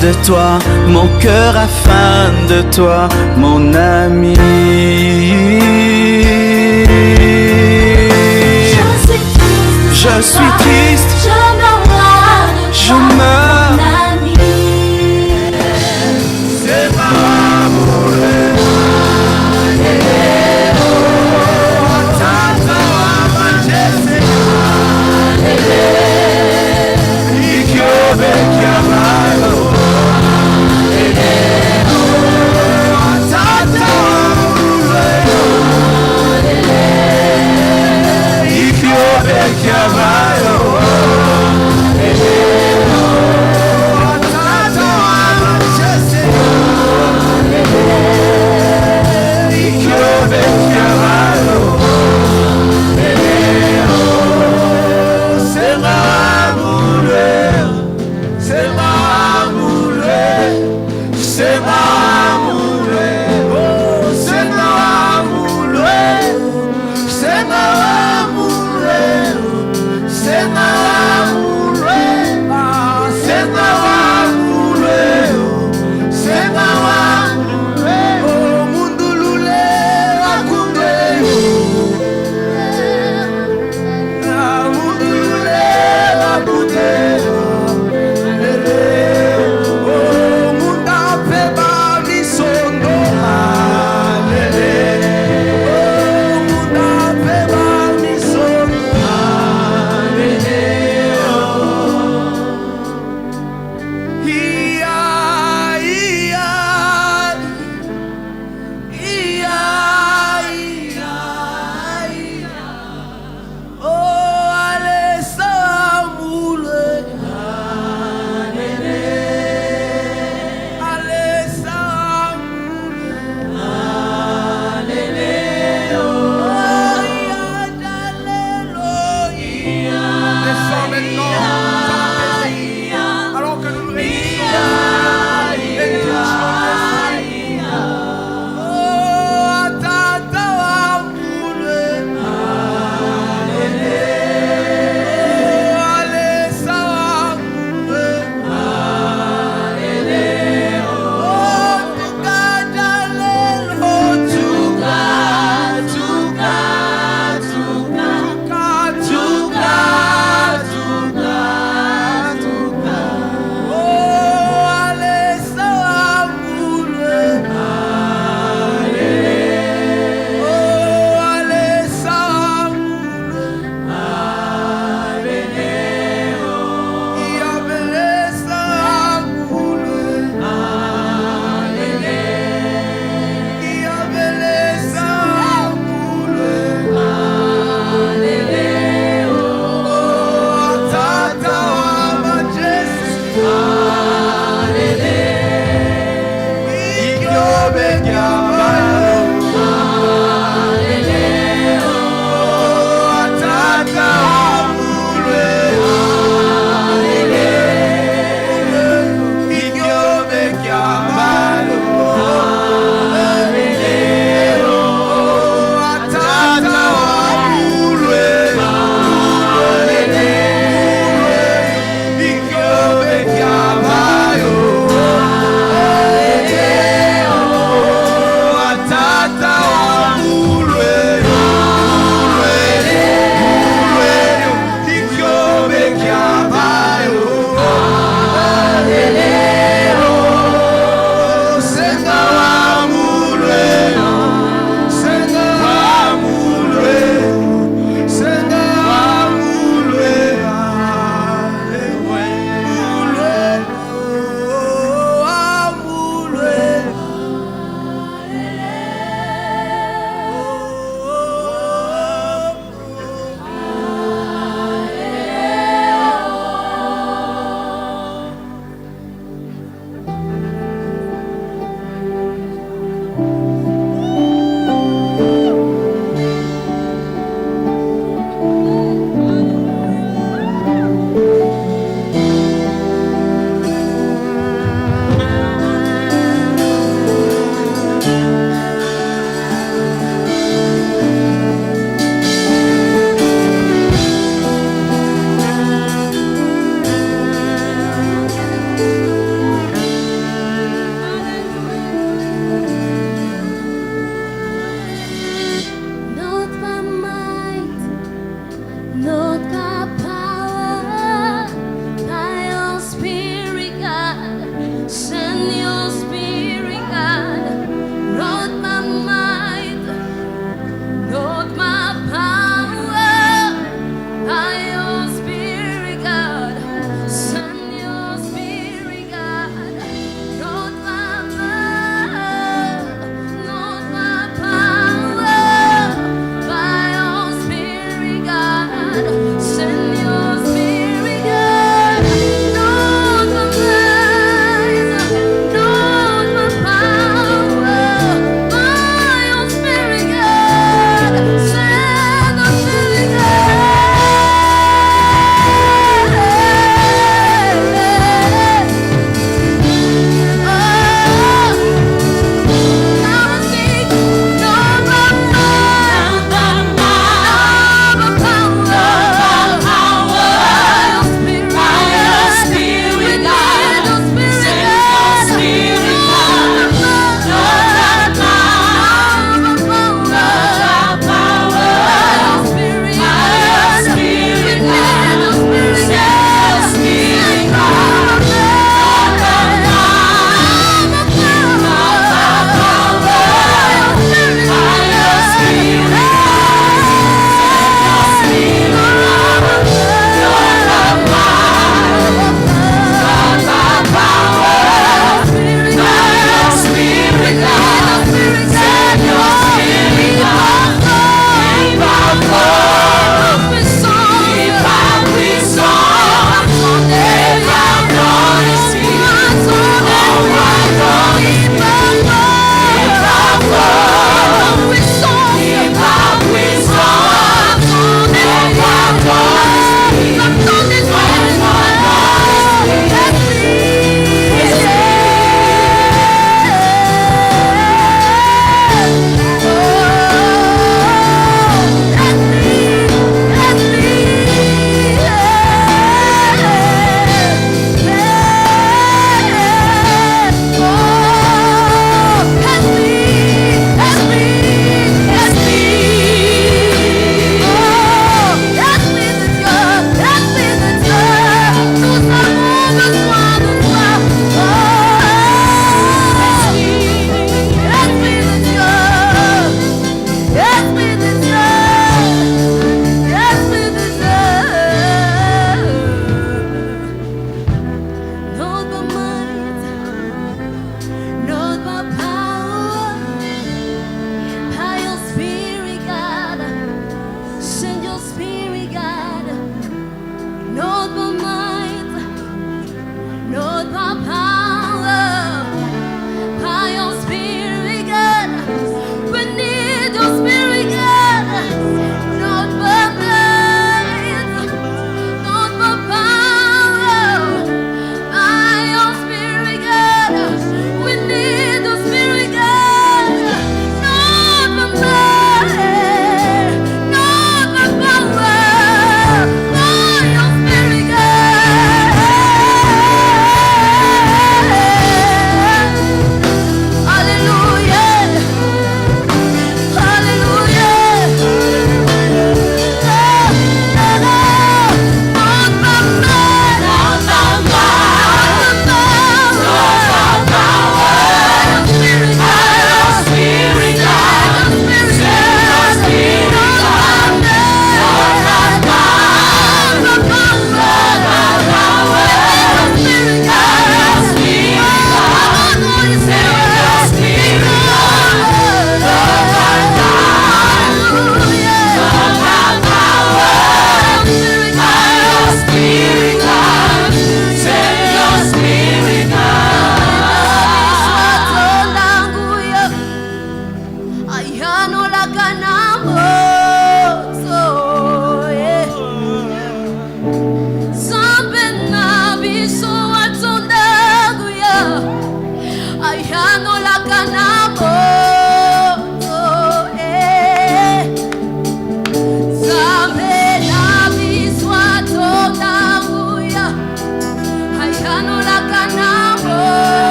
de toi, mon cœur a faim de toi, mon ami. Je suis triste, je meurs, mon ami. C'est pas pour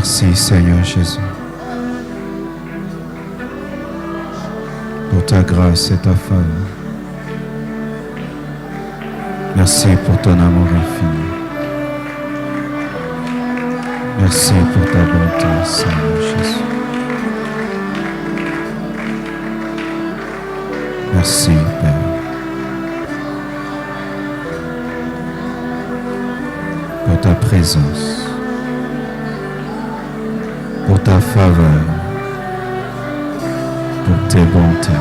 Merci Seigneur Jésus pour ta grâce et ta faveur. Merci pour ton amour infini. Merci pour ta bonté, Seigneur Jésus. Merci, Père, pour ta présence, pour ta faveur, pour tes bontés.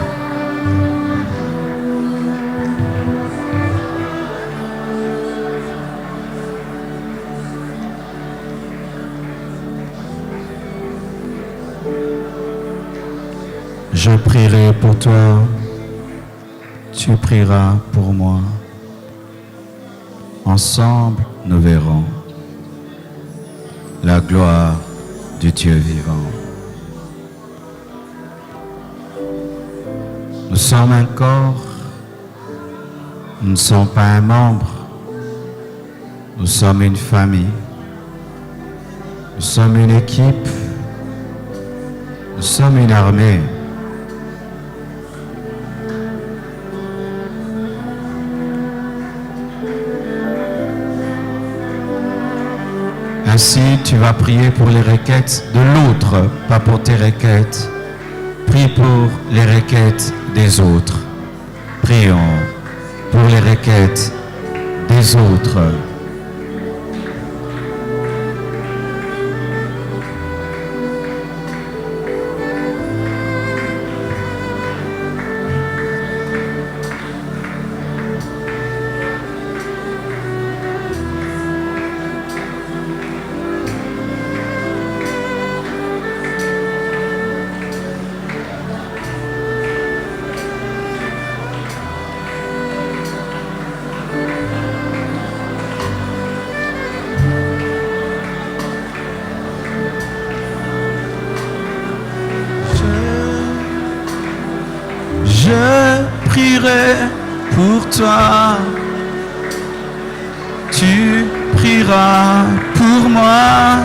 Je prierai pour toi, tu prieras pour moi. Ensemble, nous verrons la gloire du Dieu vivant. Nous sommes un corps, nous ne sommes pas un membre, nous sommes une famille, nous sommes une équipe, nous sommes une armée. Ainsi, tu vas prier pour les requêtes de l'autre, pas pour tes requêtes. Prie pour les requêtes des autres. Prions pour les requêtes des autres. Je prierai pour toi, tu prieras pour moi.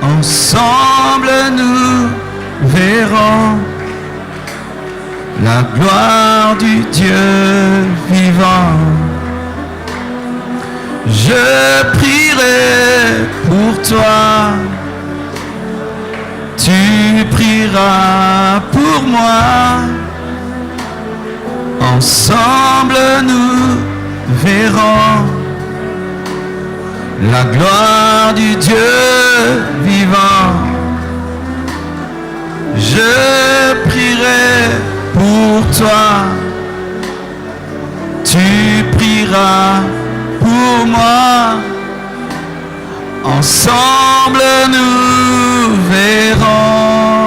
Ensemble nous verrons la gloire du Dieu vivant. Je prierai pour toi, tu prieras pour moi. Ensemble nous verrons la gloire du Dieu vivant. Je prierai pour toi, tu prieras pour moi. Ensemble nous verrons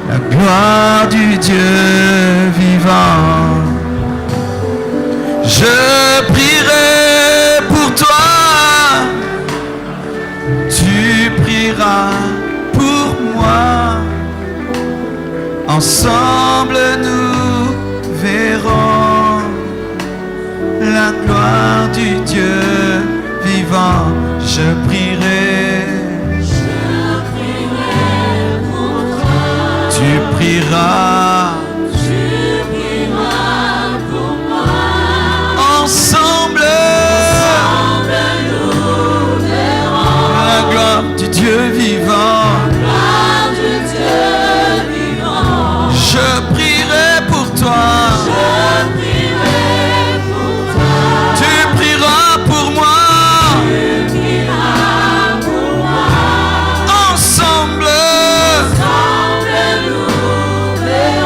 la gloire du Dieu vivant. Je prierai pour toi, tu prieras pour moi. Ensemble nous verrons la gloire du Dieu vivant. Je prierai pour toi, tu prieras pour moi. Ensemble nous verrons la gloire du Dieu vivant. Je prierai pour toi. Tu prieras pour moi. Ensemble nous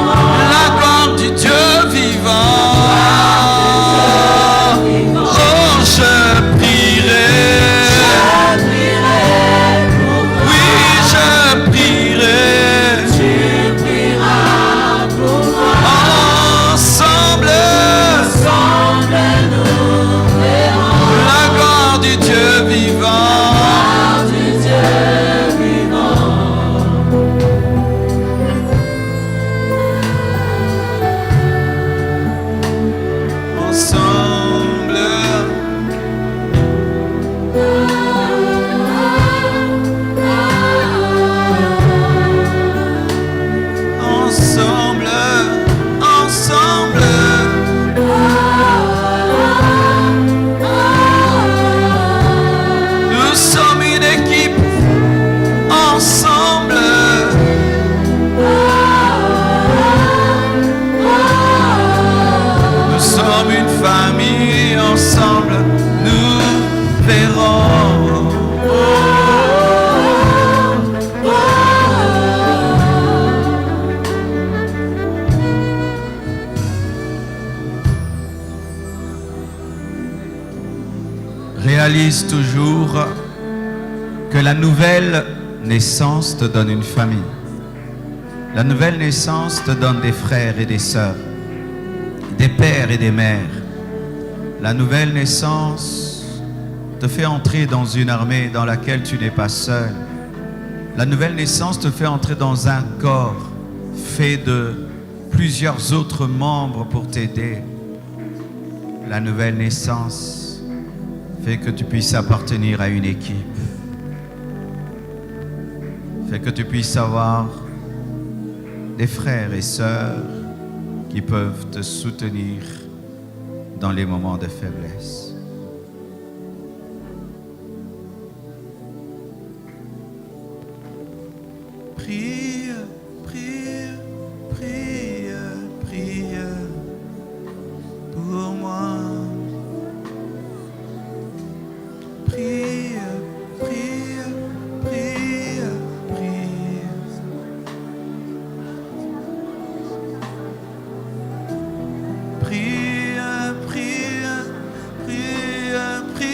Réalise toujours que la nouvelle naissance te donne une famille. La nouvelle naissance te donne des frères et des sœurs, des pères et des mères. La nouvelle naissance te fait entrer dans une armée dans laquelle tu n'es pas seul. La nouvelle naissance te fait entrer dans un corps fait de plusieurs autres membres pour t'aider. La nouvelle naissance fait que tu puisses appartenir à une équipe. Fait que tu puisses avoir des frères et sœurs qui peuvent te soutenir dans les moments de faiblesse. Prie, prie, prie, prie pour moi. Prie, prie, prie, prie. Prie, prie, prie, prie.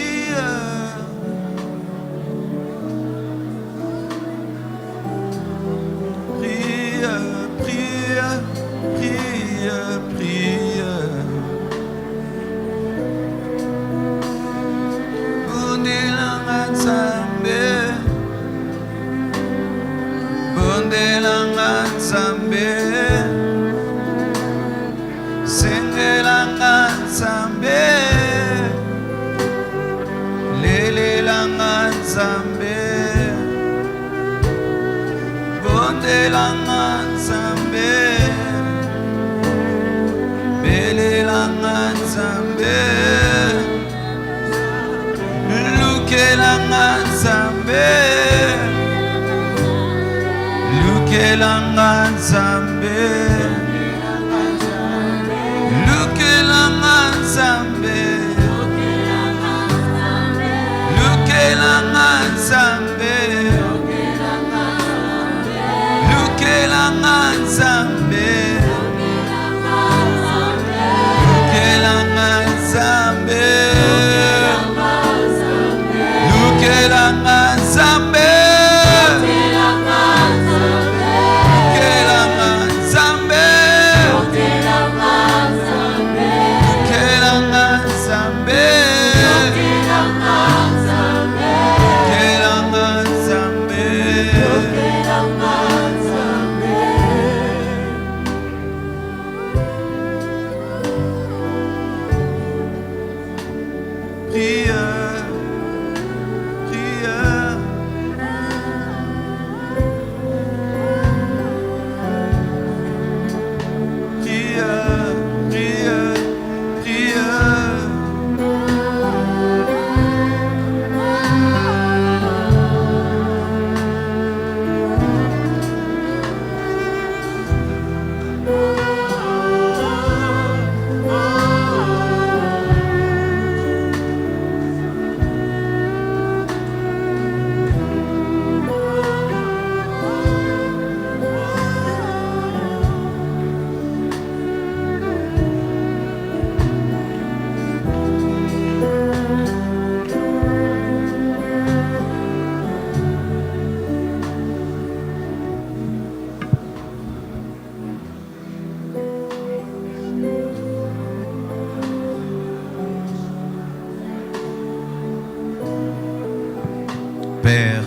Père,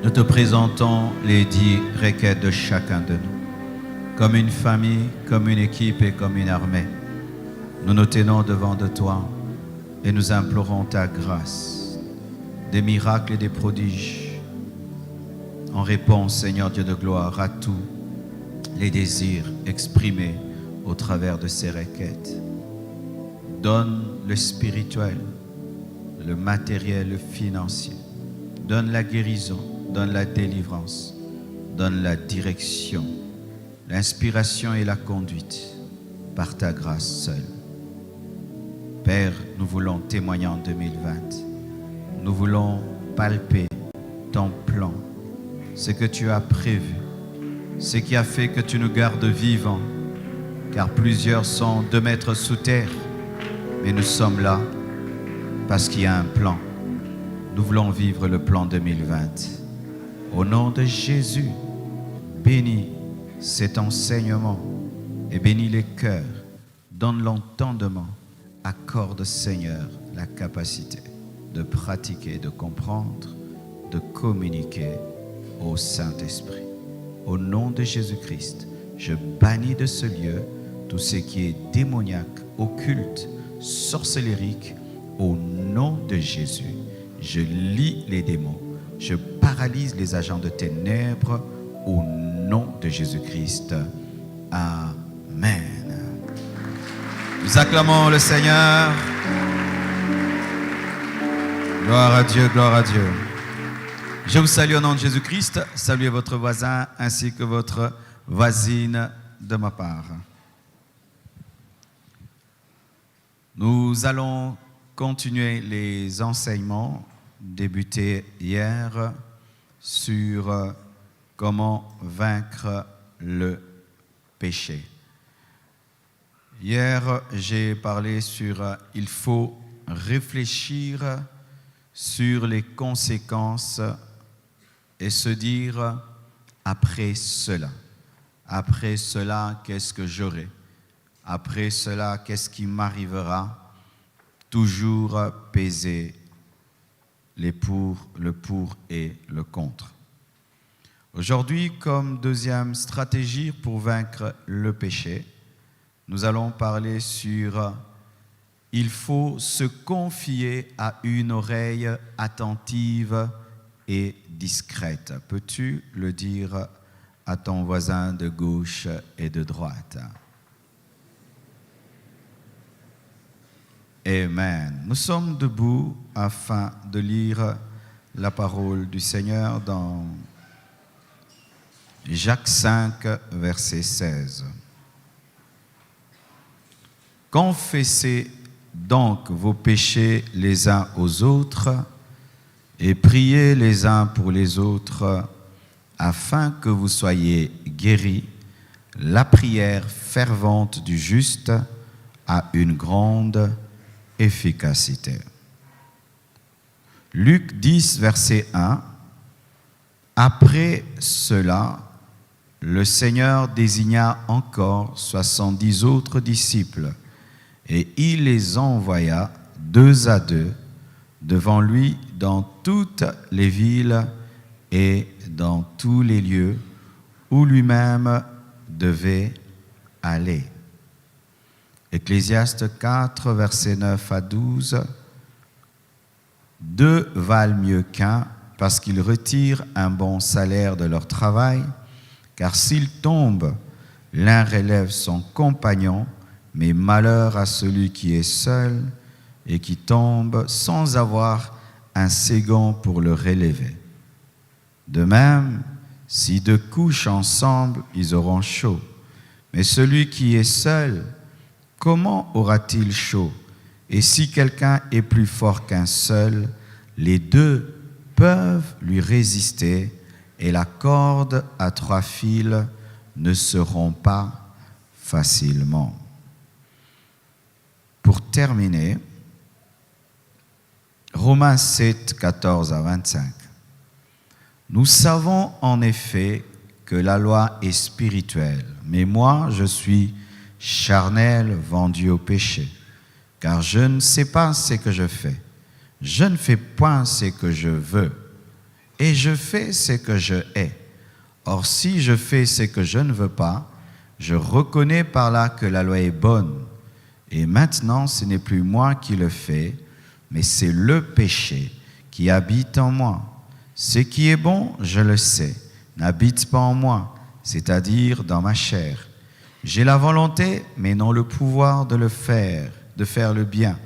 nous te présentons les 10 requêtes de chacun de nous, comme une famille, comme une équipe et comme une armée. Nous nous tenons devant de toi et nous implorons ta grâce, des miracles et des prodiges, en réponse, Seigneur Dieu de gloire, à tous les désirs exprimés au travers de ces requêtes. Donne le spirituel, le matériel, le financier. Donne la guérison, donne la délivrance, donne la direction, l'inspiration et la conduite par ta grâce seule. Père, nous voulons témoigner en 2020. Nous voulons palper ton plan, ce que tu as prévu, ce qui a fait que tu nous gardes vivants, car plusieurs sont 2 mètres sous terre, mais nous sommes là parce qu'il y a un plan. Nous voulons vivre le plan 2020. Au nom de Jésus, bénis cet enseignement et bénis les cœurs. Donne l'entendement. Accorde, Seigneur, la capacité de pratiquer, de comprendre, de communiquer au Saint-Esprit. Au nom de Jésus-Christ, je bannis de ce lieu tout ce qui est démoniaque, occulte, sorcellérique. Au nom de Jésus, je lie les démons, je paralyse les agents de ténèbres. Au nom de Jésus-Christ. Amen. Nous acclamons le Seigneur. Gloire à Dieu, gloire à Dieu. Je vous salue au nom de Jésus-Christ. Saluez votre voisin ainsi que votre voisine de ma part. Nous allons continuer les enseignements débutés hier sur comment vaincre le péché. Hier, j'ai parlé sur il faut réfléchir sur les conséquences et se dire après cela, qu'est-ce que j'aurai? Après cela, qu'est-ce qui m'arrivera? Toujours peser le pour et le contre. Aujourd'hui, comme deuxième stratégie pour vaincre le péché, nous allons parler sur il faut se confier à une oreille attentive et discrète. Peux-tu le dire à ton voisin de gauche et de droite? Amen. Nous sommes debout afin de lire la parole du Seigneur dans Jacques 5, verset 16. Confessez donc vos péchés les uns aux autres et priez les uns pour les autres afin que vous soyez guéris. La prière fervente du juste a une grande efficacité. Luc 10, verset 1. Après cela, le Seigneur désigna encore 70 autres disciples et il les envoya 2 à 2 devant lui dans toutes les villes et dans tous les lieux où lui-même devait aller. Ecclésiaste 4, versets 9 à 12. 2 valent mieux qu'un parce qu'ils retirent un bon salaire de leur travail, car s'ils tombent, l'un relève son compagnon, mais malheur à celui qui est seul et qui tombe sans avoir un second pour le relever. De même, si 2 couchent ensemble, ils auront chaud. Mais celui qui est seul, comment aura-t-il chaud? Et si quelqu'un est plus fort qu'un seul, les 2 peuvent lui résister et la corde à 3 fils ne se rompt pas facilement. Pour terminer, Romains 7, 14 à 25. Nous savons en effet que la loi est spirituelle, mais moi je suis charnel, vendu au péché, car je ne sais pas ce que je fais. Je ne fais point ce que je veux, et je fais ce que je hais. Or, si je fais ce que je ne veux pas, je reconnais par là que la loi est bonne. Et maintenant, ce n'est plus moi qui le fais, mais c'est le péché qui habite en moi. Ce qui est bon, je le sais, n'habite pas en moi, c'est-à-dire dans ma chair. J'ai la volonté, mais non le pouvoir de faire le bien.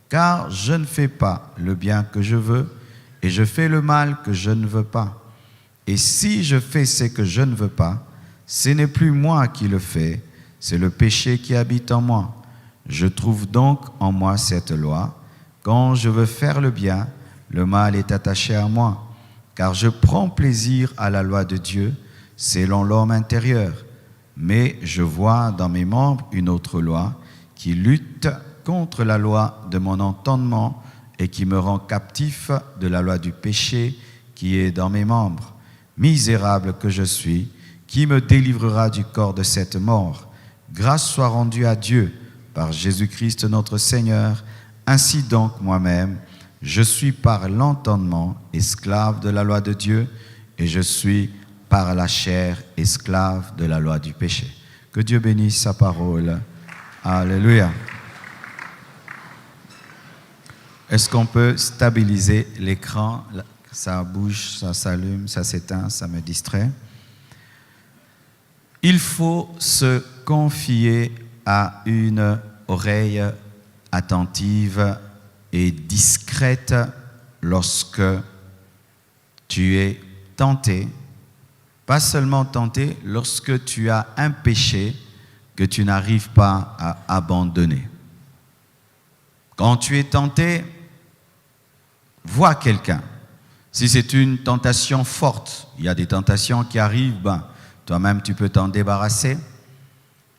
Car je ne fais pas le bien que je veux, et je fais le mal que je ne veux pas. Et si je fais ce que je ne veux pas, ce n'est plus moi qui le fais, c'est le péché qui habite en moi. Je trouve donc en moi cette loi. Quand je veux faire le bien, le mal est attaché à moi. Car je prends plaisir à la loi de Dieu, selon l'homme intérieur. Mais je vois dans mes membres une autre loi qui lutte contre la loi de mon entendement et qui me rend captif de la loi du péché qui est dans mes membres. Misérable que je suis, qui me délivrera du corps de cette mort? Grâce soit rendue à Dieu par Jésus-Christ notre Seigneur. Ainsi donc moi-même, je suis par l'entendement esclave de la loi de Dieu et je suis par la chair esclave de la loi du péché. Que Dieu bénisse sa parole. Alléluia. Est-ce qu'on peut stabiliser l'écran? Ça bouge, ça s'allume, ça s'éteint, ça me distrait. Il faut se confier à une oreille attentive et discrète lorsque tu es tenté. Pas seulement tenté, lorsque tu as un péché que tu n'arrives pas à abandonner. Quand tu es tenté, vois quelqu'un. Si c'est une tentation forte, il y a des tentations qui arrivent, toi-même tu peux t'en débarrasser.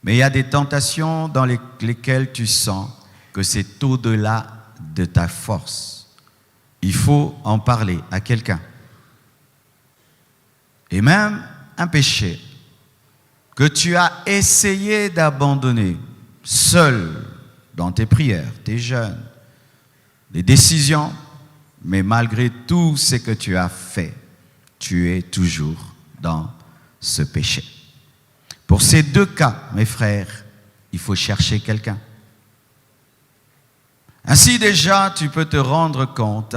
Mais il y a des tentations dans lesquelles tu sens que c'est au-delà de ta force. Il faut en parler à quelqu'un. Et même un péché que tu as essayé d'abandonner seul dans tes prières, tes jeûnes, les décisions, mais malgré tout ce que tu as fait, tu es toujours dans ce péché. Pour ces deux cas, mes frères, il faut chercher quelqu'un. Ainsi déjà, tu peux te rendre compte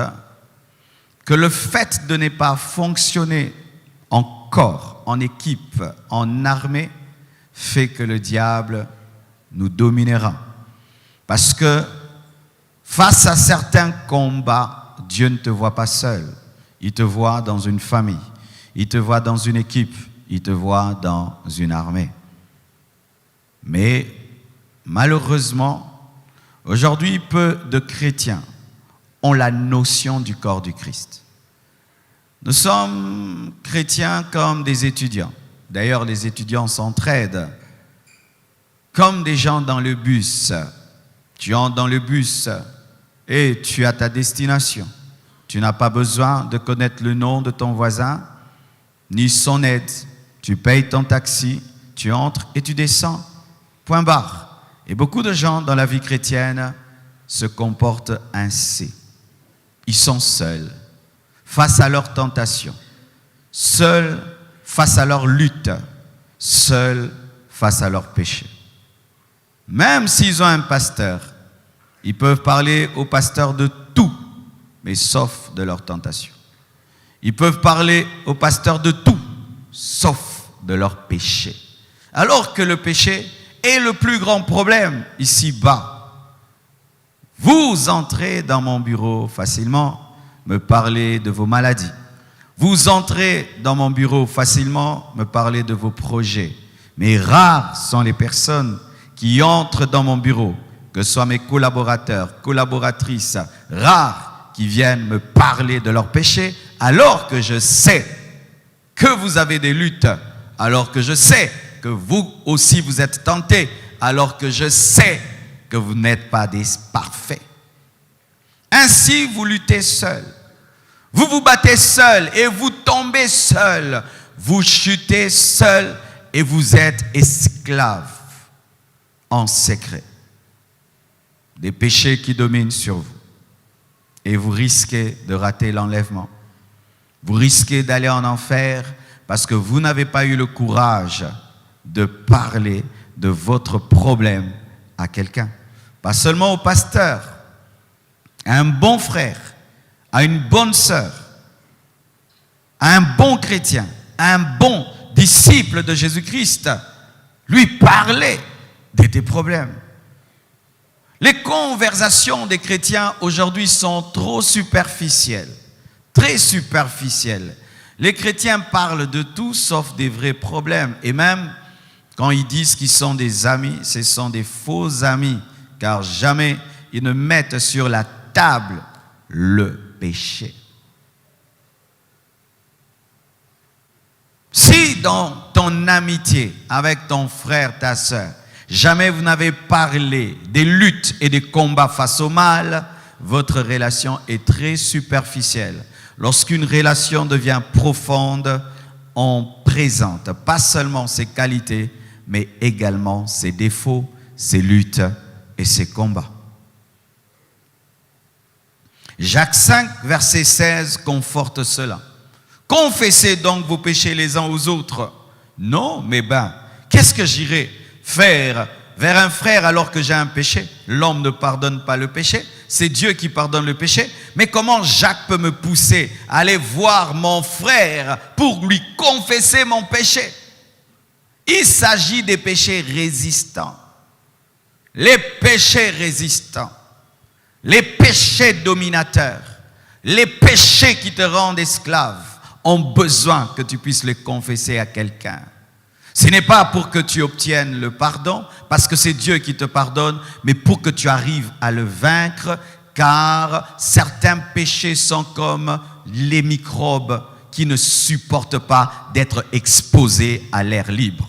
que le fait de ne pas fonctionner en corps, en équipe, en armée, fait que le diable nous dominera. Parce que face à certains combats, Dieu ne te voit pas seul. Il te voit dans une famille, il te voit dans une équipe, il te voit dans une armée. Mais malheureusement, aujourd'hui, peu de chrétiens ont la notion du corps du Christ. Nous sommes chrétiens comme des étudiants. D'ailleurs, les étudiants s'entraident comme des gens dans le bus. Tu entres dans le bus et tu as ta destination. Tu n'as pas besoin de connaître le nom de ton voisin, ni son aide. Tu payes ton taxi, tu entres et tu descends. Point barre. Et beaucoup de gens dans la vie chrétienne se comportent ainsi. Ils sont seuls face à leurs tentations, seuls face à leur lutte, seuls face à leurs péchés. Même s'ils ont un pasteur, ils peuvent parler au pasteur de tout, mais sauf de leurs tentations. Ils peuvent parler au pasteur de tout, sauf de leurs péchés. Alors que le péché est le plus grand problème ici-bas. Vous entrez dans mon bureau facilement, me parler de vos maladies. Vous entrez dans mon bureau facilement, me parler de vos projets. Mais rares sont les personnes qui entrent dans mon bureau, que ce soit mes collaborateurs, collaboratrices, rares qui viennent me parler de leurs péchés, alors que je sais que vous avez des luttes, alors que je sais que vous aussi vous êtes tentés, alors que je sais que vous n'êtes pas des parfaits. Ainsi, vous luttez seul. Vous vous battez seul et vous tombez seul. Vous chutez seul et vous êtes esclaves en secret des péchés qui dominent sur vous. Et vous risquez de rater l'enlèvement. Vous risquez d'aller en enfer parce que vous n'avez pas eu le courage de parler de votre problème à quelqu'un. Pas seulement au pasteur, à un bon frère, à une bonne sœur, à un bon chrétien, à un bon disciple de Jésus-Christ. Lui parler de tes problèmes. Les conversations des chrétiens aujourd'hui sont trop superficielles, très superficielles. Les chrétiens parlent de tout sauf des vrais problèmes. Et même quand ils disent qu'ils sont des amis, ce sont des faux amis, car jamais ils ne mettent sur la table le péché. Si dans ton amitié avec ton frère, ta sœur, jamais vous n'avez parlé des luttes et des combats face au mal, votre relation est très superficielle. Lorsqu'une relation devient profonde, on présente pas seulement ses qualités, mais également ses défauts, ses luttes et ses combats. Jacques 5, verset 16, conforte cela. Confessez donc vos péchés les uns aux autres. Non, mais qu'est-ce que j'irai faire vers un frère alors que j'ai un péché? L'homme ne pardonne pas le péché, c'est Dieu qui pardonne le péché. Mais comment Jacques peut me pousser à aller voir mon frère pour lui confesser mon péché? Il s'agit des péchés résistants. Les péchés résistants, les péchés dominateurs, les péchés qui te rendent esclave ont besoin que tu puisses les confesser à quelqu'un. Ce n'est pas pour que tu obtiennes le pardon, parce que c'est Dieu qui te pardonne, mais pour que tu arrives à le vaincre, car certains péchés sont comme les microbes qui ne supportent pas d'être exposés à l'air libre.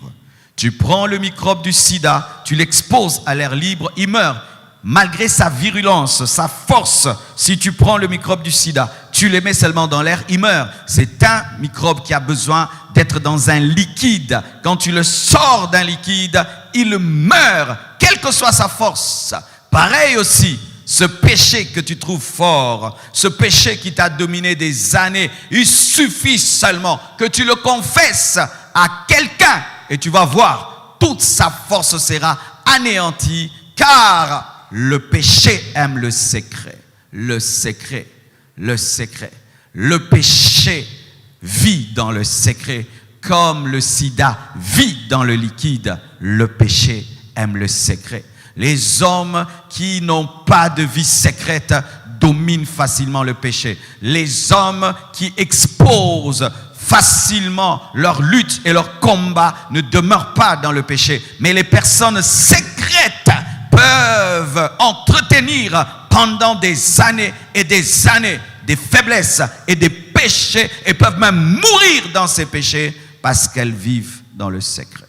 Tu prends le microbe du sida, tu l'exposes à l'air libre, il meurt. Malgré sa virulence, sa force, si tu prends le microbe du sida, tu le mets seulement dans l'air, il meurt. C'est un microbe qui a besoin d'être dans un liquide. Quand tu le sors d'un liquide, il meurt, quelle que soit sa force. Pareil aussi, ce péché que tu trouves fort, ce péché qui t'a dominé des années, il suffit seulement que tu le confesses à quelqu'un et tu vas voir, toute sa force sera anéantie, car le péché aime le secret. Le secret. Le secret. Le péché vit dans le secret, comme le sida vit dans le liquide. Le péché aime le secret. Les hommes qui n'ont pas de vie secrète dominent facilement le péché. Les hommes qui exposent facilement leur lutte et leur combat ne demeurent pas dans le péché. Mais les personnes secrètes peuvent entretenir pendant des années et des années des faiblesses et des péchés et peuvent même mourir dans ces péchés parce qu'elles vivent dans le secret.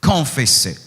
Confessez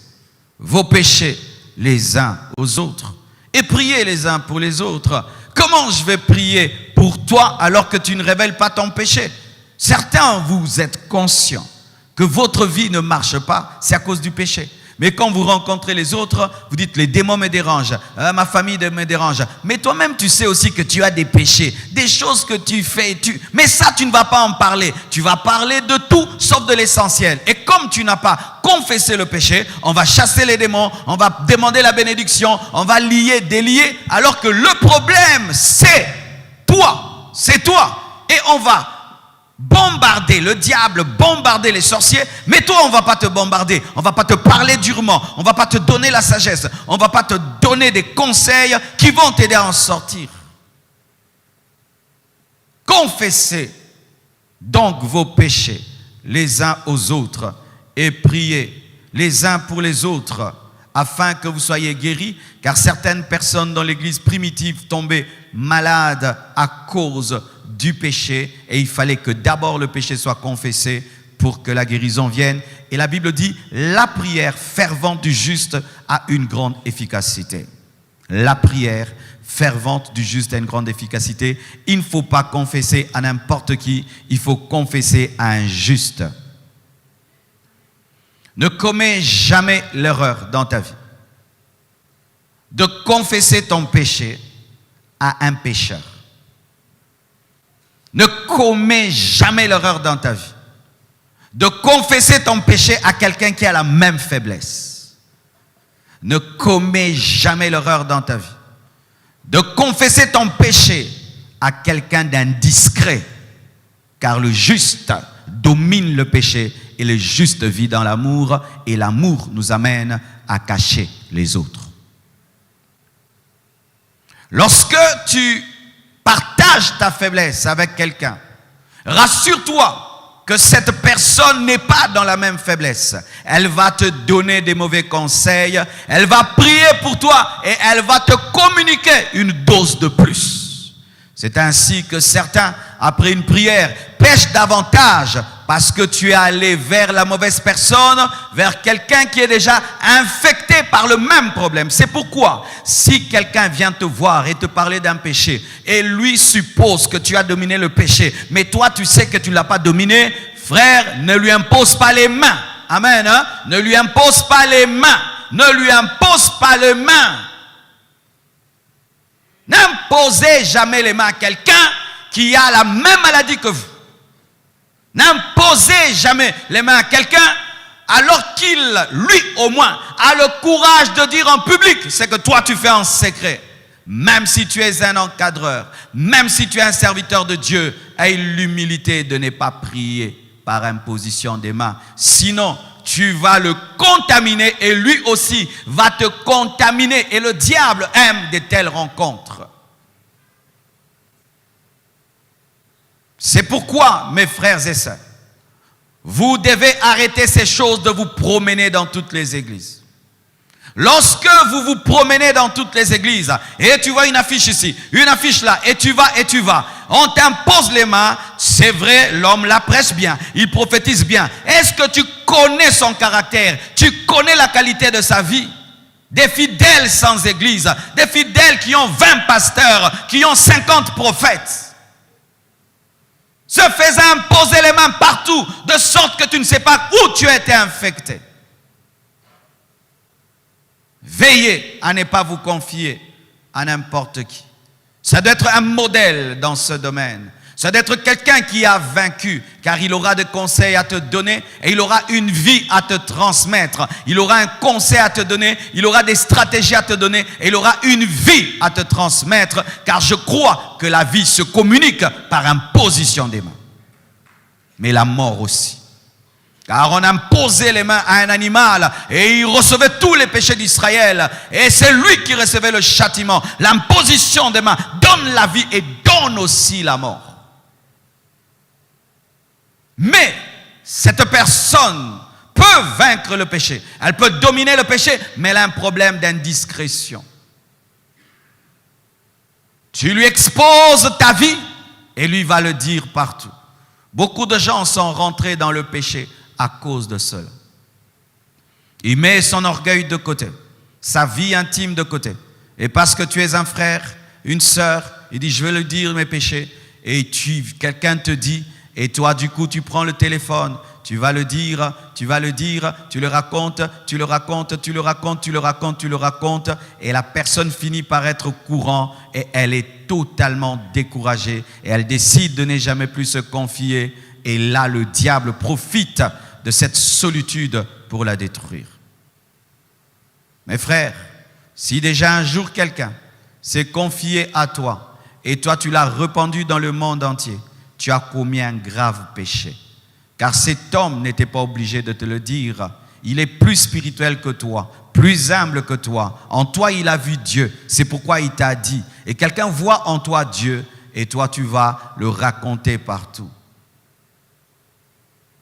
vos péchés les uns aux autres et priez les uns pour les autres. Comment je vais prier pour toi alors que tu ne révèles pas ton péché? Certains, vous êtes conscients que votre vie ne marche pas, c'est à cause du péché. Mais quand vous rencontrez les autres, vous dites les démons me dérangent, ma famille me dérange. Mais toi-même, tu sais aussi que tu as des péchés, des choses que tu fais. Mais ça, tu ne vas pas en parler. Tu vas parler de tout sauf de l'essentiel. Et comme tu n'as pas confessé le péché, on va chasser les démons, on va demander la bénédiction, on va lier, délier, alors que le problème, c'est toi. C'est toi. Et on va bombarder le diable, bombarder les sorciers, mais toi on va pas te bombarder, on va pas te parler durement, on va pas te donner la sagesse, on va pas te donner des conseils qui vont t'aider à en sortir. Confessez donc vos péchés les uns aux autres et priez les uns pour les autres afin que vous soyez guéris, car certaines personnes dans l'église primitive tombaient malades à cause du péché, et il fallait que d'abord le péché soit confessé pour que la guérison vienne. Et la Bible dit, la prière fervente du juste a une grande efficacité. La prière fervente du juste a une grande efficacité. Il ne faut pas confesser à n'importe qui, il faut confesser à un juste. Ne commets jamais l'erreur dans ta vie de confesser ton péché à un pécheur. Ne commets jamais l'erreur dans ta vie de confesser ton péché à quelqu'un qui a la même faiblesse. Ne commets jamais l'erreur dans ta vie de confesser ton péché à quelqu'un d'indiscret, car le juste domine le péché et le juste vit dans l'amour, et l'amour nous amène à cacher les autres. Lorsque tu partage ta faiblesse avec quelqu'un, rassure-toi que cette personne n'est pas dans la même faiblesse. Elle va te donner des mauvais conseils, elle va prier pour toi et elle va te communiquer une dose de plus. C'est ainsi que certains, après une prière, pêchent davantage parce que tu es allé vers la mauvaise personne, vers quelqu'un qui est déjà infecté par le même problème. C'est pourquoi, si quelqu'un vient te voir et te parler d'un péché, et lui suppose que tu as dominé le péché, mais toi tu sais que tu ne l'as pas dominé, frère, ne lui impose pas les mains. Amen. Hein? Ne lui impose pas les mains. Ne lui impose pas les mains. N'imposez jamais les mains à quelqu'un qui a la même maladie que vous. N'imposez jamais les mains à quelqu'un alors qu'il, lui au moins, a le courage de dire en public ce que toi tu fais en secret. Même si tu es un encadreur, même si tu es un serviteur de Dieu, aie l'humilité de ne pas prier par imposition des mains. Sinon, tu vas le contaminer et lui aussi va te contaminer. Et le diable aime de telles rencontres. C'est pourquoi, mes frères et sœurs, vous devez arrêter ces choses de vous promener dans toutes les églises. Lorsque vous vous promenez dans toutes les églises et tu vois une affiche ici, une affiche là, et tu vas, on t'impose les mains, c'est vrai, l'homme la prêche bien, il prophétise bien. Est-ce que tu connais son caractère? Tu connais la qualité de sa vie? Des fidèles sans église, des fidèles qui ont 20 pasteurs, qui ont 50 prophètes, se faisant imposer les mains partout, de sorte que tu ne sais pas où tu as été infecté. Veillez à ne pas vous confier à n'importe qui. Ça doit être un modèle dans ce domaine. Ça doit être quelqu'un qui a vaincu, car il aura des conseils à te donner et il aura une vie à te transmettre. Il aura un conseil à te donner, il aura des stratégies à te donner et il aura une vie à te transmettre, car je crois que la vie se communique par imposition des mains. Mais la mort aussi. Car on imposait les mains à un animal et il recevait tous les péchés d'Israël. Et c'est lui qui recevait le châtiment. L'imposition des mains donne la vie et donne aussi la mort. Mais cette personne peut vaincre le péché. Elle peut dominer le péché, mais elle a un problème d'indiscrétion. Tu lui exposes ta vie et lui va le dire partout. Beaucoup de gens sont rentrés dans le péché à cause de cela. Il met son orgueil de côté, sa vie intime de côté. Et parce que tu es un frère, une sœur, il dit je vais le dire mes péchés. Et quelqu'un te dit, et toi du coup tu prends le téléphone, tu vas le dire, tu le racontes, et la personne finit par être au courant et elle est totalement découragée et elle décide de ne jamais plus se confier. Et là, le diable profite de cette solitude pour la détruire. Mes frères, si déjà un jour quelqu'un s'est confié à toi et toi tu l'as répandu dans le monde entier, tu as commis un grave péché. Car cet homme n'était pas obligé de te le dire. Il est plus spirituel que toi, plus humble que toi. En toi, il a vu Dieu. C'est pourquoi il t'a dit. Et quelqu'un voit en toi Dieu et toi, tu vas le raconter partout.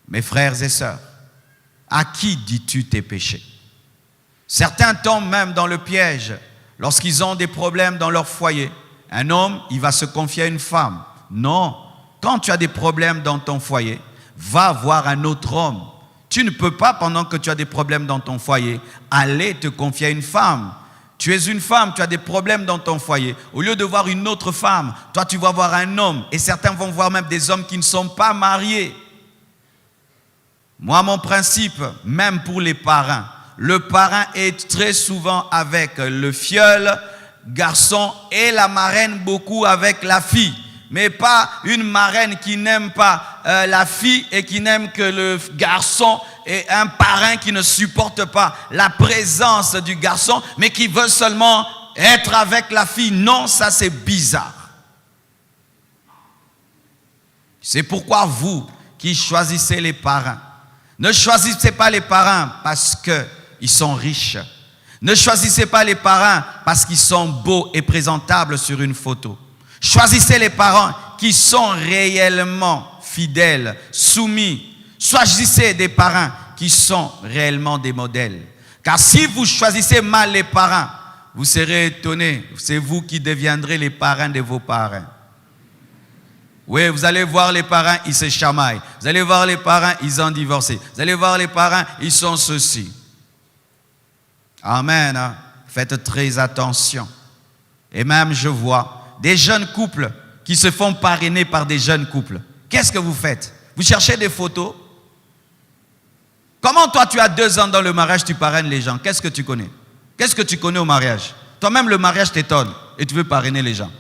Mes frères et sœurs, à qui dis-tu tes péchés? Certains tombent même dans le piège lorsqu'ils ont des problèmes dans leur foyer. Un homme, il va se confier à une femme. Non, quand tu as des problèmes dans ton foyer, va voir un autre homme. Tu ne peux pas, pendant que tu as des problèmes dans ton foyer, aller te confier à une femme. Tu es une femme, tu as des problèmes dans ton foyer. Au lieu de voir une autre femme, toi tu vas voir un homme. Et certains vont voir même des hommes qui ne sont pas mariés. Moi, mon principe, même pour les parrains, le parrain est très souvent avec le filleul, garçon, et la marraine beaucoup avec la fille. Mais pas une marraine qui n'aime pas la fille et qui n'aime que le garçon, et un parrain qui ne supporte pas la présence du garçon, mais qui veut seulement être avec la fille. Non, ça c'est bizarre. C'est pourquoi vous qui choisissez les parrains, ne choisissez pas les parrains parce qu'ils sont riches. Ne choisissez pas les parrains parce qu'ils sont beaux et présentables sur une photo. Choisissez les parents qui sont réellement fidèles, soumis. Choisissez des parents qui sont réellement des modèles. Car si vous choisissez mal les parents, vous serez étonnés. C'est vous qui deviendrez les parrains de vos parrains. Oui, vous allez voir les parents, ils se chamaillent. Vous allez voir les parents, ils ont divorcé. Vous allez voir les parents, ils sont ceci. Amen. Hein? Faites très attention. Et même, je vois des jeunes couples qui se font parrainer par des jeunes couples. Qu'est-ce que vous faites? Vous cherchez des photos? Comment toi, tu as 2 ans dans le mariage, tu parraines les gens? Qu'est-ce que tu connais? Qu'est-ce que tu connais au mariage? Toi-même, le mariage t'étonne et tu veux parrainer les gens.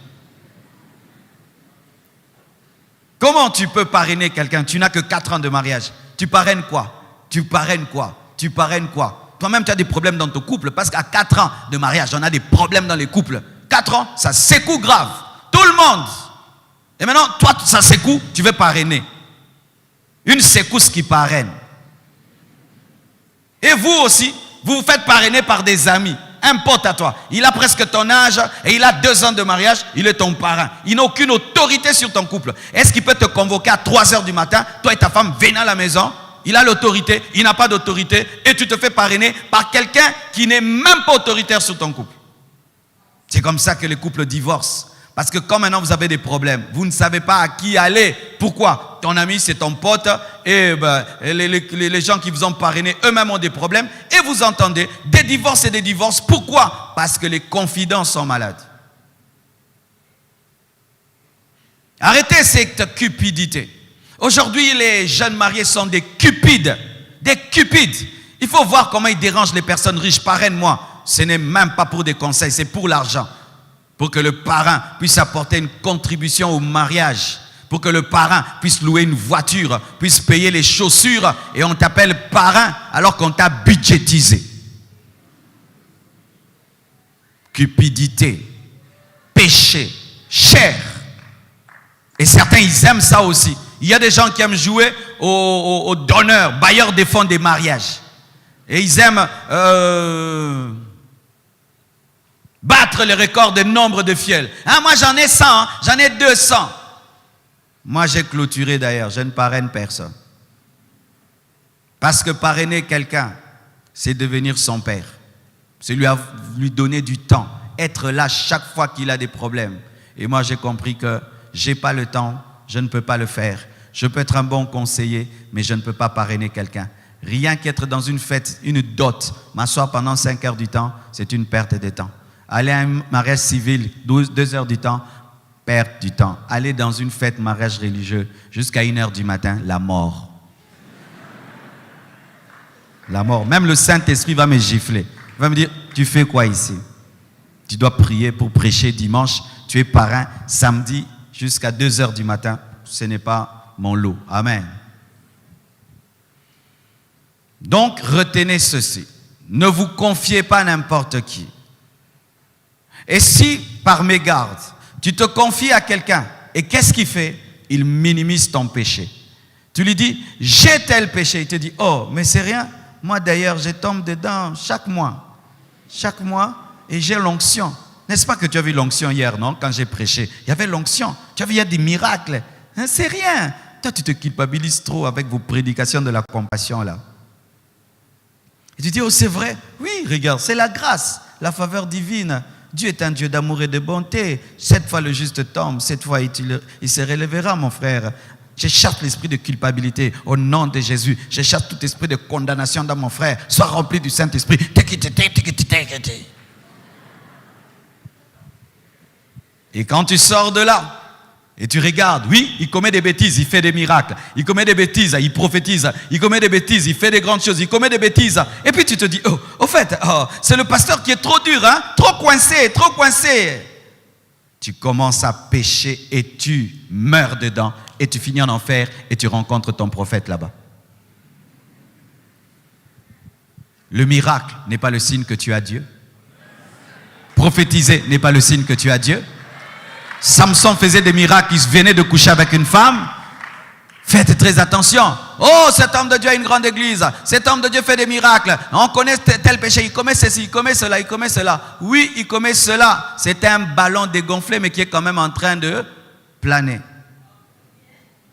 Comment tu peux parrainer quelqu'un? Tu n'as que 4 ans de mariage. Tu parraines quoi? Tu parraines quoi? Tu parraines quoi? Toi-même, tu as des problèmes dans ton couple parce qu'à 4 ans de mariage, on a des problèmes dans les couples. 4 ans, ça secoue grave. Tout le monde. Et maintenant, toi, ça secoue, tu veux parrainer. Une secousse qui parraine. Et vous aussi, vous vous faites parrainer par des amis. Un pote à toi, il a presque ton âge et il a 2 ans de mariage, il est ton parrain. Il n'a aucune autorité sur ton couple. Est-ce qu'il peut te convoquer à 3 heures du matin, toi et ta femme, venez à la maison? Il a l'autorité, il n'a pas d'autorité et tu te fais parrainer par quelqu'un qui n'est même pas autoritaire sur ton couple. C'est comme ça que les couples divorcent. Parce que quand maintenant vous avez des problèmes, vous ne savez pas à qui aller. Pourquoi? Ton ami, c'est ton pote et les gens qui vous ont parrainé eux-mêmes ont des problèmes et vous entendez des divorces et des divorces. Pourquoi? Parce que les confidents sont malades. Arrêtez cette cupidité. Aujourd'hui, les jeunes mariés sont des cupides. Des cupides. Il faut voir comment ils dérangent les personnes riches. Parraine-moi. Ce n'est même pas pour des conseils, c'est pour l'argent. Pour que le parrain puisse apporter une contribution au mariage. Pour que le parrain puisse louer une voiture, puisse payer les chaussures. Et on t'appelle parrain alors qu'on t'a budgétisé. Cupidité, péché, chair. Et certains, ils aiment ça aussi. Il y a des gens qui aiment jouer aux donneurs, bailleurs des fonds des mariages. Et ils aiment battre le record de nombre de fidèles. Ah, moi j'en ai 100, hein, j'en ai 200. Moi j'ai clôturé d'ailleurs, je ne parraine personne. Parce que parrainer quelqu'un, c'est devenir son père. C'est lui donner du temps, être là chaque fois qu'il a des problèmes. Et moi j'ai compris que je n'ai pas le temps, je ne peux pas le faire. Je peux être un bon conseiller, mais je ne peux pas parrainer quelqu'un. Rien qu'être dans une fête, une dot, m'asseoir pendant 5 heures du temps, c'est une perte de temps. Aller à un mariage civil, 2 heures du temps, perte du temps. Aller dans une fête, mariage religieux, jusqu'à 1 heure du matin, la mort. La mort. Même le Saint-Esprit va me gifler. Il va me dire, tu fais quoi ici? Tu dois prier pour prêcher dimanche. Tu es parrain samedi jusqu'à 2 heures du matin. Ce n'est pas mon lot. Amen. Donc, retenez ceci. Ne vous confiez pas à n'importe qui. Et si, par mégarde, tu te confies à quelqu'un, et qu'est-ce qu'il fait? Il minimise ton péché. Tu lui dis, j'ai tel péché. Il te dit, oh, mais c'est rien. Moi d'ailleurs, je tombe dedans chaque mois. Chaque mois, et j'ai l'onction. N'est-ce pas que tu as vu l'onction hier, non? Quand j'ai prêché, il y avait l'onction. Tu as vu, il y a des miracles. Hein, c'est rien. Toi, tu te culpabilises trop avec vos prédications de la compassion, là. Et tu dis, oh, c'est vrai. Oui, regarde, c'est la grâce, la faveur divine. Dieu est un Dieu d'amour et de bonté. 7 fois le juste tombe, 7 fois il se relèvera, mon frère. Je chasse l'esprit de culpabilité au nom de Jésus. Je chasse tout esprit de condamnation dans mon frère. Sois rempli du Saint-Esprit. Et quand tu sors de là, et tu regardes, oui, il commet des bêtises, il fait des miracles. Il commet des bêtises, il prophétise. Il commet des bêtises, il fait des grandes choses. Il commet des bêtises. Et puis tu te dis, oh, au fait, oh, c'est le pasteur qui est trop dur, hein? Trop coincé, trop coincé. Tu commences à pécher et tu meurs dedans. Et tu finis en enfer et tu rencontres ton prophète là-bas. Le miracle n'est pas le signe que tu as Dieu. Prophétiser n'est pas le signe que tu as Dieu. Samson faisait des miracles, il venait de coucher avec une femme. Faites très attention. Oh, cet homme de Dieu a une grande église. Cet homme de Dieu fait des miracles. On connaît tel péché, il commet ceci, il commet cela, il commet cela. Oui, il commet cela. C'est un ballon dégonflé, mais qui est quand même en train de planer.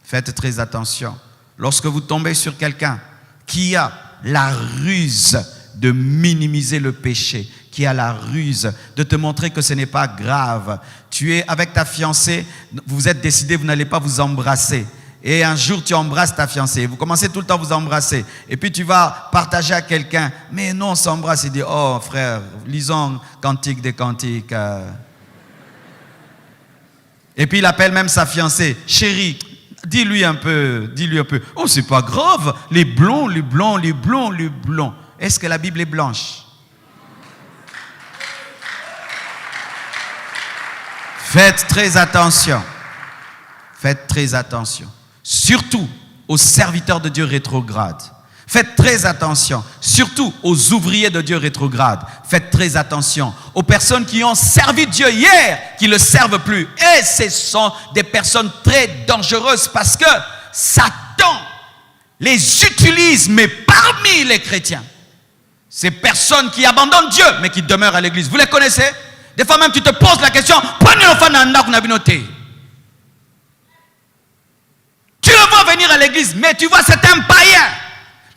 Faites très attention. Lorsque vous tombez sur quelqu'un qui a la ruse de minimiser le péché, qui a la ruse de te montrer que ce n'est pas grave. Tu es avec ta fiancée, vous êtes décidé, vous n'allez pas vous embrasser. Et un jour, tu embrasses ta fiancée. Vous commencez tout le temps à vous embrasser. Et puis, tu vas partager à quelqu'un. Mais non, on s'embrasse. Il dit, oh frère, lisons Cantique des Cantiques. Et puis, il appelle même sa fiancée. Chérie, dis-lui un peu. Oh, c'est pas grave. Les blonds. Est-ce que la Bible est blanche? Faites très attention. Faites très attention. Surtout aux serviteurs de Dieu rétrogrades. Faites très attention. Surtout aux ouvriers de Dieu rétrogrades. Faites très attention aux personnes qui ont servi Dieu hier, qui ne le servent plus. Et ce sont des personnes très dangereuses parce que Satan les utilise, mais parmi les chrétiens. Ces personnes qui abandonnent Dieu, mais qui demeurent à l'église. Vous les connaissez? Des fois même, tu te poses la question, tu le vois venir à l'église, mais tu vois, c'est un païen,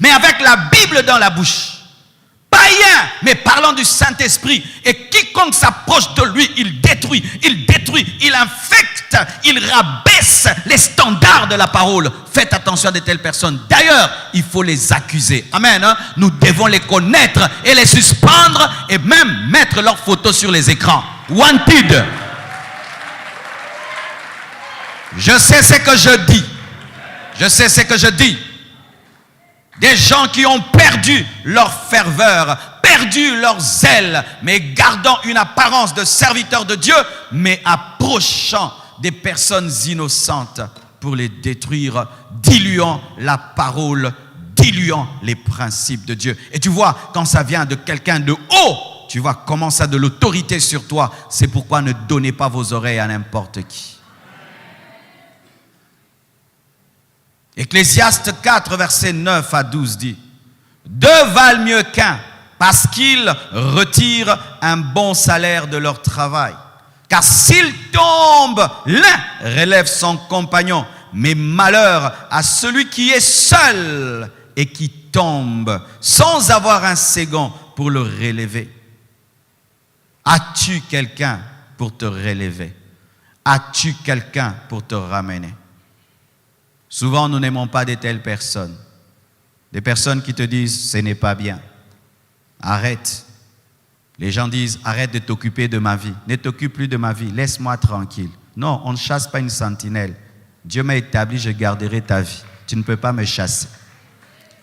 mais avec la Bible dans la bouche. Païen, mais parlant du Saint-Esprit. Et quiconque s'approche de lui, il détruit, il infecte, il rabaisse les standards de la parole. Faites attention à de telles personnes. D'ailleurs, il faut les accuser. Amen. Nous devons les connaître et les suspendre et même mettre leurs photos sur les écrans. Wanted. Je sais ce que je dis. Je sais ce que je dis. Des gens qui ont perdu leur ferveur, perdu leur zèle, mais gardant une apparence de serviteurs de Dieu, mais approchant des personnes innocentes pour les détruire, diluant la parole, diluant les principes de Dieu. Et tu vois, quand ça vient de quelqu'un de haut, tu vois comment ça a de l'autorité sur toi. C'est pourquoi ne donnez pas vos oreilles à n'importe qui. Ecclésiaste 4, versets 9 à 12 dit « Deux valent mieux qu'un, parce qu'ils retirent un bon salaire de leur travail. Car s'ils tombent, l'un relève son compagnon, mais malheur à celui qui est seul et qui tombe, sans avoir un second pour le relever. As-tu quelqu'un pour te relever? As-tu quelqu'un pour te ramener? » Souvent, nous n'aimons pas de telles personnes. Des personnes qui te disent, ce n'est pas bien. Arrête. Les gens disent, arrête de t'occuper de ma vie. Ne t'occupe plus de ma vie. Laisse-moi tranquille. Non, on ne chasse pas une sentinelle. Dieu m'a établi, je garderai ta vie. Tu ne peux pas me chasser.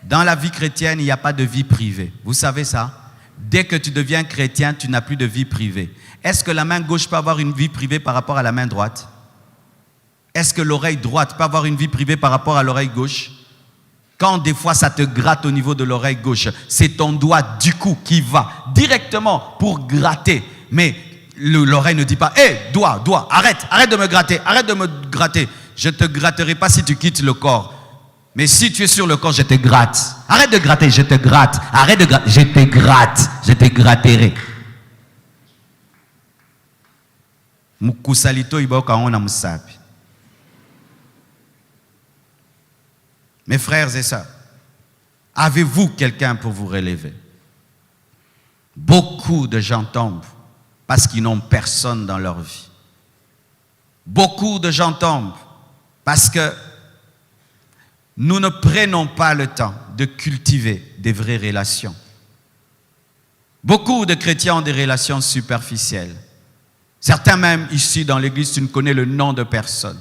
Dans la vie chrétienne, il n'y a pas de vie privée. Vous savez ça? Dès que tu deviens chrétien, tu n'as plus de vie privée. Est-ce que la main gauche peut avoir une vie privée par rapport à la main droite? Est-ce que l'oreille droite peut avoir une vie privée par rapport à l'oreille gauche? Quand des fois ça te gratte au niveau de l'oreille gauche, c'est ton doigt du cou qui va directement pour gratter. Mais l'oreille ne dit pas, hé, doigt, arrête de me gratter. Je ne te gratterai pas si tu quittes le corps. Mais si tu es sur le corps, je te gratte. Arrête de gratter, je te gratte. Arrête de gratter, je te gratte. Je te gratterai. Mukusalito iboka ona musapi. Mes frères et sœurs, avez-vous quelqu'un pour vous relever? Beaucoup de gens tombent parce qu'ils n'ont personne dans leur vie. Beaucoup de gens tombent parce que nous ne prenons pas le temps de cultiver des vraies relations. Beaucoup de chrétiens ont des relations superficielles. Certains même ici dans l'église, tu ne connais le nom de personne.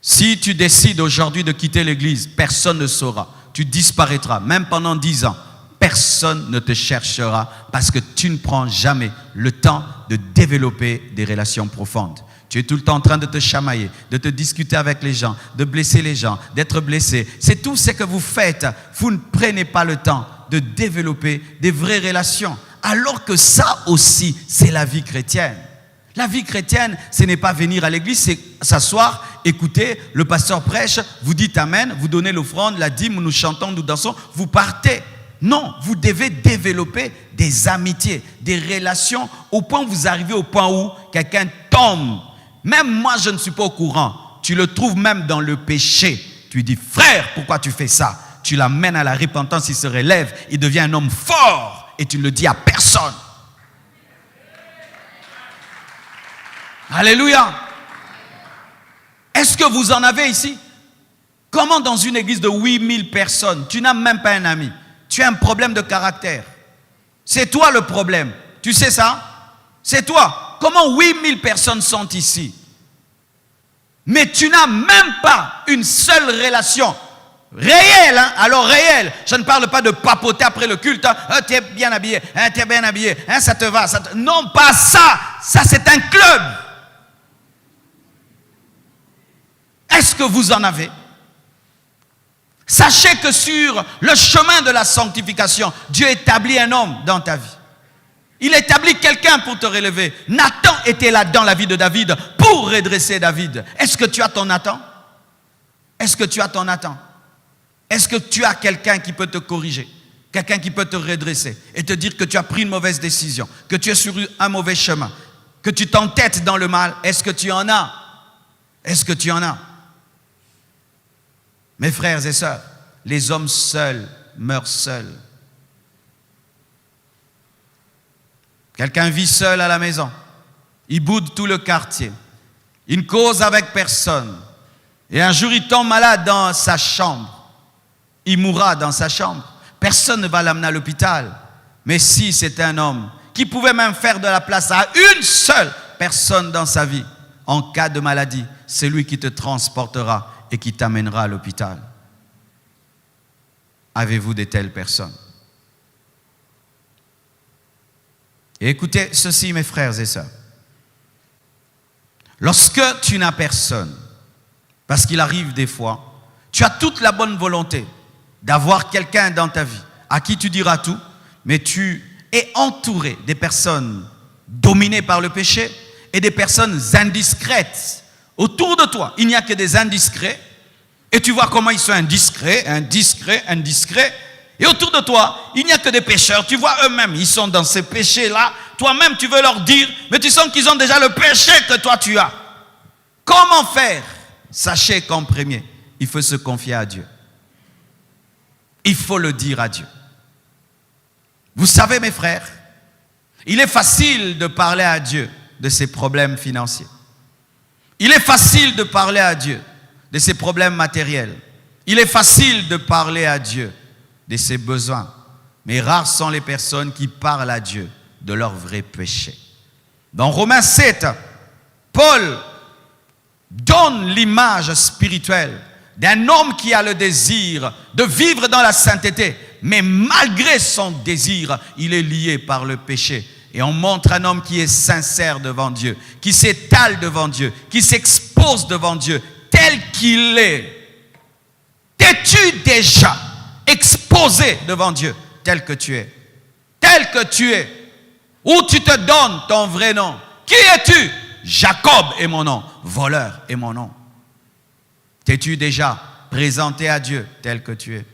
Si tu décides aujourd'hui de quitter l'église, personne ne saura. Tu disparaîtras, même pendant 10 ans. Personne ne te cherchera parce que tu ne prends jamais le temps de développer des relations profondes. Tu es tout le temps en train de te chamailler, de te discuter avec les gens, de blesser les gens, d'être blessé. C'est tout ce que vous faites. Vous ne prenez pas le temps de développer des vraies relations. Alors que ça aussi, c'est la vie chrétienne. La vie chrétienne, ce n'est pas venir à l'église, c'est s'asseoir, écouter, le pasteur prêche, vous dites amen, vous donnez l'offrande, la dîme, nous chantons, nous dansons, vous partez. Non, vous devez développer des amitiés, des relations, au point où vous arrivez au point où quelqu'un tombe. Même moi, je ne suis pas au courant. Tu le trouves même dans le péché. Tu lui dis, frère, pourquoi tu fais ça? Tu l'amènes à la repentance, il se relève, il devient un homme fort et tu ne le dis à personne. Alléluia. Est-ce que vous en avez ici? Comment dans une église de 8000 personnes, tu n'as même pas un ami? Tu as un problème de caractère. C'est toi le problème. Tu sais ça? C'est toi. Comment 8000 personnes sont ici? Mais tu n'as même pas une seule relation réelle. Hein? Alors réelle, je ne parle pas de papoter après le culte. Hein? Tu es bien habillé, hein? Tu es bien habillé, hein? Ça te va. Non, pas ça. Ça, c'est un club. Est-ce que vous en avez? Sachez que sur le chemin de la sanctification, Dieu établit un homme dans ta vie. Il établit quelqu'un pour te relever. Nathan était là dans la vie de David pour redresser David. Est-ce que tu as ton Nathan? Est-ce que tu as ton Nathan? Est-ce que tu as quelqu'un qui peut te corriger? Quelqu'un qui peut te redresser et te dire que tu as pris une mauvaise décision, que tu es sur un mauvais chemin, que tu t'entêtes dans le mal? Est-ce que tu en as? Est-ce que tu en as? Mes frères et sœurs, les hommes seuls meurent seuls. Quelqu'un vit seul à la maison. Il boude tout le quartier. Il ne cause avec personne. Et un jour, il tombe malade dans sa chambre. Il mourra dans sa chambre. Personne ne va l'amener à l'hôpital. Mais si c'est un homme qui pouvait même faire de la place à une seule personne dans sa vie, en cas de maladie, c'est lui qui te transportera et qui t'amènera à l'hôpital. Avez-vous de telles personnes? Et écoutez ceci, mes frères et sœurs. Lorsque tu n'as personne, parce qu'il arrive des fois, tu as toute la bonne volonté d'avoir quelqu'un dans ta vie à qui tu diras tout, mais tu es entouré des personnes dominées par le péché et des personnes indiscrètes. Autour de toi, il n'y a que des indiscrets. Et tu vois comment ils sont indiscrets. Et autour de toi, il n'y a que des pécheurs. Tu vois eux-mêmes, ils sont dans ces péchés-là. Toi-même, tu veux leur dire, mais tu sens qu'ils ont déjà le péché que toi tu as. Comment faire? Sachez qu'en premier, il faut se confier à Dieu. Il faut le dire à Dieu. Vous savez, mes frères, il est facile de parler à Dieu de ses problèmes financiers. Il est facile de parler à Dieu de ses problèmes matériels. Il est facile de parler à Dieu de ses besoins. Mais rares sont les personnes qui parlent à Dieu de leurs vrais péchés. Dans Romains 7, Paul donne l'image spirituelle d'un homme qui a le désir de vivre dans la sainteté, mais malgré son désir, il est lié par le péché. Et on montre un homme qui est sincère devant Dieu, qui s'étale devant Dieu, qui s'expose devant Dieu, tel qu'il est. T'es-tu déjà exposé devant Dieu, tel que tu es? Tel que tu es. Où tu te donnes ton vrai nom. Qui es-tu? Jacob est mon nom. Voleur est mon nom. T'es-tu déjà présenté à Dieu tel que tu es?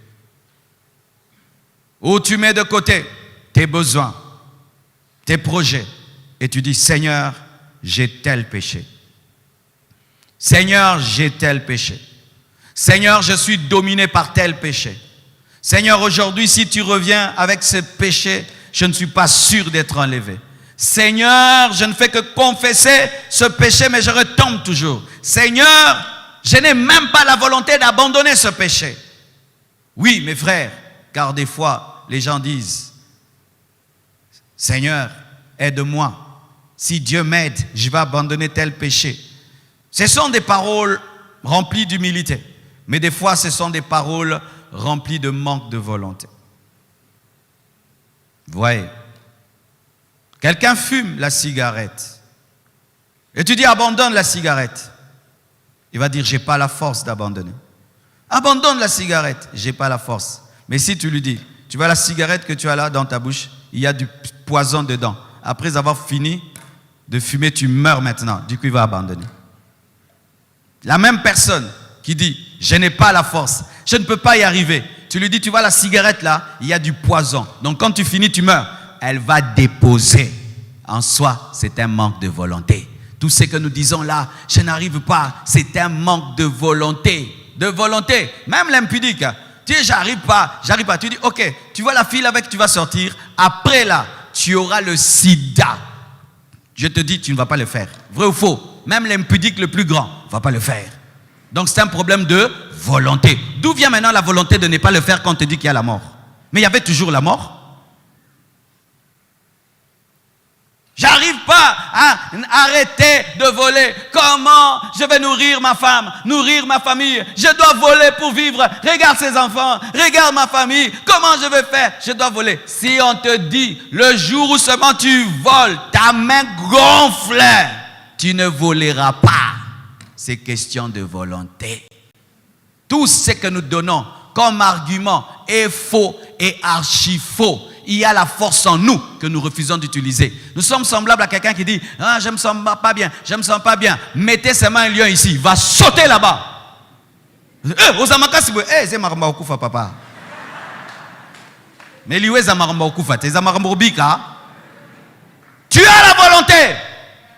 Où tu mets de côté tes besoins, tes projets, et tu dis, Seigneur, j'ai tel péché. Seigneur, j'ai tel péché. Seigneur, je suis dominé par tel péché. Seigneur, aujourd'hui, si tu reviens avec ce péché, je ne suis pas sûr d'être enlevé. Seigneur, je ne fais que confesser ce péché, mais je retombe toujours. Seigneur, je n'ai même pas la volonté d'abandonner ce péché. Oui, mes frères, car des fois, les gens disent, Seigneur, aide-moi. Si Dieu m'aide, je vais abandonner tel péché. Ce sont des paroles remplies d'humilité. Mais des fois, ce sont des paroles remplies de manque de volonté. Vous voyez, quelqu'un fume la cigarette. Et tu dis, abandonne la cigarette. Il va dire, je n'ai pas la force d'abandonner. Abandonne la cigarette. Je n'ai pas la force. Mais si tu lui dis, tu vois la cigarette que tu as là dans ta bouche, il y a du poison dedans. Après avoir fini de fumer, tu meurs maintenant. Du coup, il va abandonner. La même personne qui dit, je n'ai pas la force, je ne peux pas y arriver. Tu lui dis, tu vois la cigarette là, il y a du poison. Donc quand tu finis, tu meurs. Elle va déposer. En soi, c'est un manque de volonté. Tout ce que nous disons là, je n'arrive pas, c'est un manque de volonté. De volonté. Même l'impudique. Tu dis, j'arrive pas. Tu dis, ok, tu vois la fille avec qui tu vas sortir. Après là, tu auras le sida. Je te dis, tu ne vas pas le faire. Vrai ou faux? Même l'impudique le plus grand ne va pas le faire. Donc c'est un problème de volonté. D'où vient maintenant la volonté de ne pas le faire quand on te dit qu'il y a la mort? Mais il y avait toujours la mort. J'arrive pas à arrêter de voler. Comment je vais nourrir ma femme, nourrir ma famille? Je dois voler pour vivre. Regarde ces enfants, regarde ma famille. Comment je vais faire? Je dois voler. Si on te dit, le jour où seulement tu voles, ta main gonfle, tu ne voleras pas. C'est question de volonté. Tout ce que nous donnons comme argument est faux et archi faux. Il y a la force en nous que nous refusons d'utiliser. Nous sommes semblables à quelqu'un qui dit « Ah, je ne me sens pas bien, je ne me sens pas bien. » Mettez ses mains un lion ici, il va sauter là-bas. C'est maramba okufa papa. Mais lui, c'est maramba okufa. Tu as la volonté.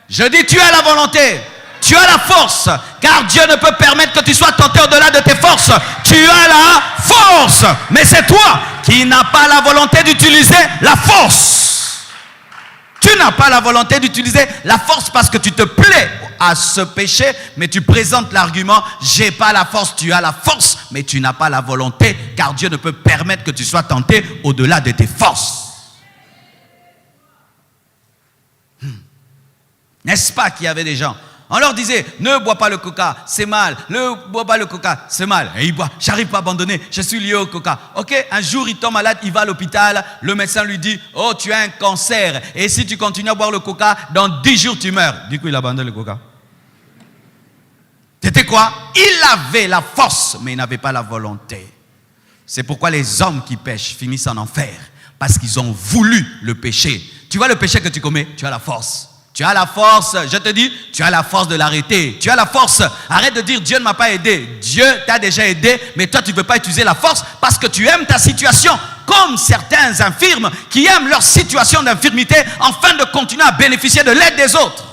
Je dis tu as la volonté. Tu as la force, car Dieu ne peut permettre que tu sois tenté au-delà de tes forces. Tu as la force, mais c'est toi qui n'as pas la volonté d'utiliser la force. Tu n'as pas la volonté d'utiliser la force parce que tu te plais à ce péché, mais tu présentes l'argument, j'ai pas la force, tu as la force, mais tu n'as pas la volonté, car Dieu ne peut permettre que tu sois tenté au-delà de tes forces. N'est-ce pas qu'il y avait des gens? On leur disait, ne bois pas le coca, c'est mal. Ne bois pas le coca, c'est mal. Et il boit, j'arrive pas à abandonner, je suis lié au coca. Ok, un jour il tombe malade, il va à l'hôpital, le médecin lui dit, oh tu as un cancer, et si tu continues à boire le coca, dans 10 jours tu meurs. Du coup il abandonne le coca. C'était quoi? Il avait la force, mais il n'avait pas la volonté. C'est pourquoi les hommes qui pêchent finissent en enfer, parce qu'ils ont voulu le péché. Tu vois le péché que tu commets, tu as la force. Tu as la force, je te dis, tu as la force de l'arrêter. Tu as la force. Arrête de dire Dieu ne m'a pas aidé. Dieu t'a déjà aidé, mais toi tu ne peux pas utiliser la force parce que tu aimes ta situation. Comme certains infirmes qui aiment leur situation d'infirmité afin de continuer à bénéficier de l'aide des autres.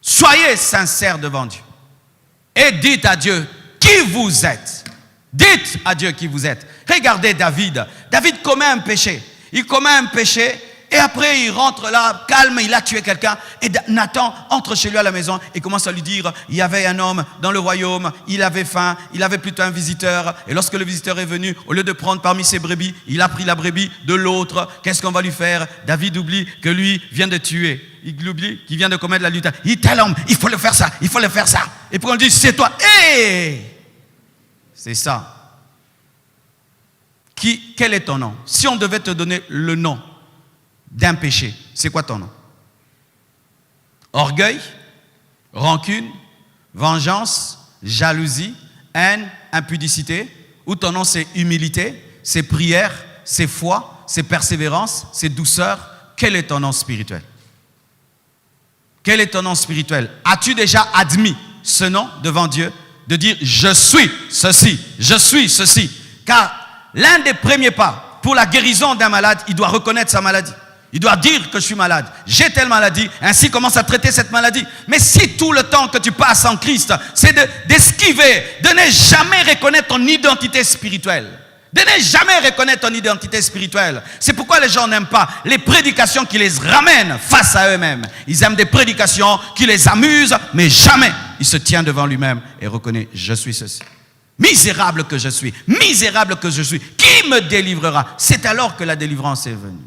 Soyez sincères devant Dieu et dites à Dieu qui vous êtes. Dites à Dieu qui vous êtes. Regardez David. David commet un péché. Il commet un péché et après il rentre là, calme, il a tué quelqu'un. Et Nathan entre chez lui à la maison et commence à lui dire, il y avait un homme dans le royaume, il avait faim, il avait plutôt un visiteur. Et lorsque le visiteur est venu, au lieu de prendre parmi ses brebis, il a pris la brebis de l'autre. Qu'est-ce qu'on va lui faire? David oublie que lui vient de tuer. Il oublie qu'il vient de commettre l'adultère. Il dit, tel homme, il faut le faire ça, il faut le faire ça. Et puis on lui dit, c'est toi. Hey! C'est ça. Quel est ton nom? Si on devait te donner le nom d'un péché, c'est quoi ton nom? Orgueil, rancune, vengeance, jalousie, haine, impudicité? Ou ton nom c'est humilité, c'est prière, c'est foi, c'est persévérance, c'est douceur? Quel est ton nom spirituel? Quel est ton nom spirituel? As-tu déjà admis ce nom devant Dieu? De dire je suis ceci, je suis ceci. Car l'un des premiers pas pour la guérison d'un malade, il doit reconnaître sa maladie. Il doit dire que je suis malade. J'ai telle maladie, ainsi commence à traiter cette maladie. Mais si tout le temps que tu passes en Christ, c'est d'esquiver, de ne jamais reconnaître ton identité spirituelle. De ne jamais reconnaître ton identité spirituelle. C'est pourquoi les gens n'aiment pas les prédications qui les ramènent face à eux-mêmes. Ils aiment des prédications qui les amusent, mais jamais il se tient devant lui-même et reconnaît, je suis ceci. Misérable que je suis, misérable que je suis, qui me délivrera? C'est alors que la délivrance est venue.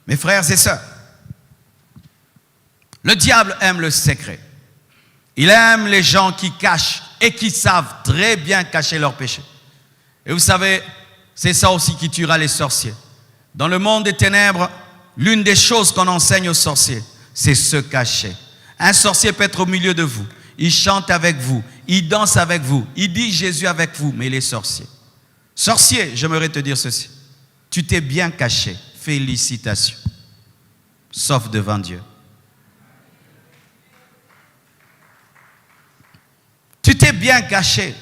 Mes frères et sœurs, le diable aime le secret. Il aime les gens qui cachent et qui savent très bien cacher leurs péchés. Et vous savez, c'est ça aussi qui tuera les sorciers. Dans le monde des ténèbres, l'une des choses qu'on enseigne aux sorciers, c'est se cacher. Un sorcier peut être au milieu de vous. Il chante avec vous. Il danse avec vous. Il dit Jésus avec vous. Mais il est sorcier. Sorcier, j'aimerais te dire ceci. Tu t'es bien caché. Félicitations. Sauf devant Dieu. Tu t'es bien caché.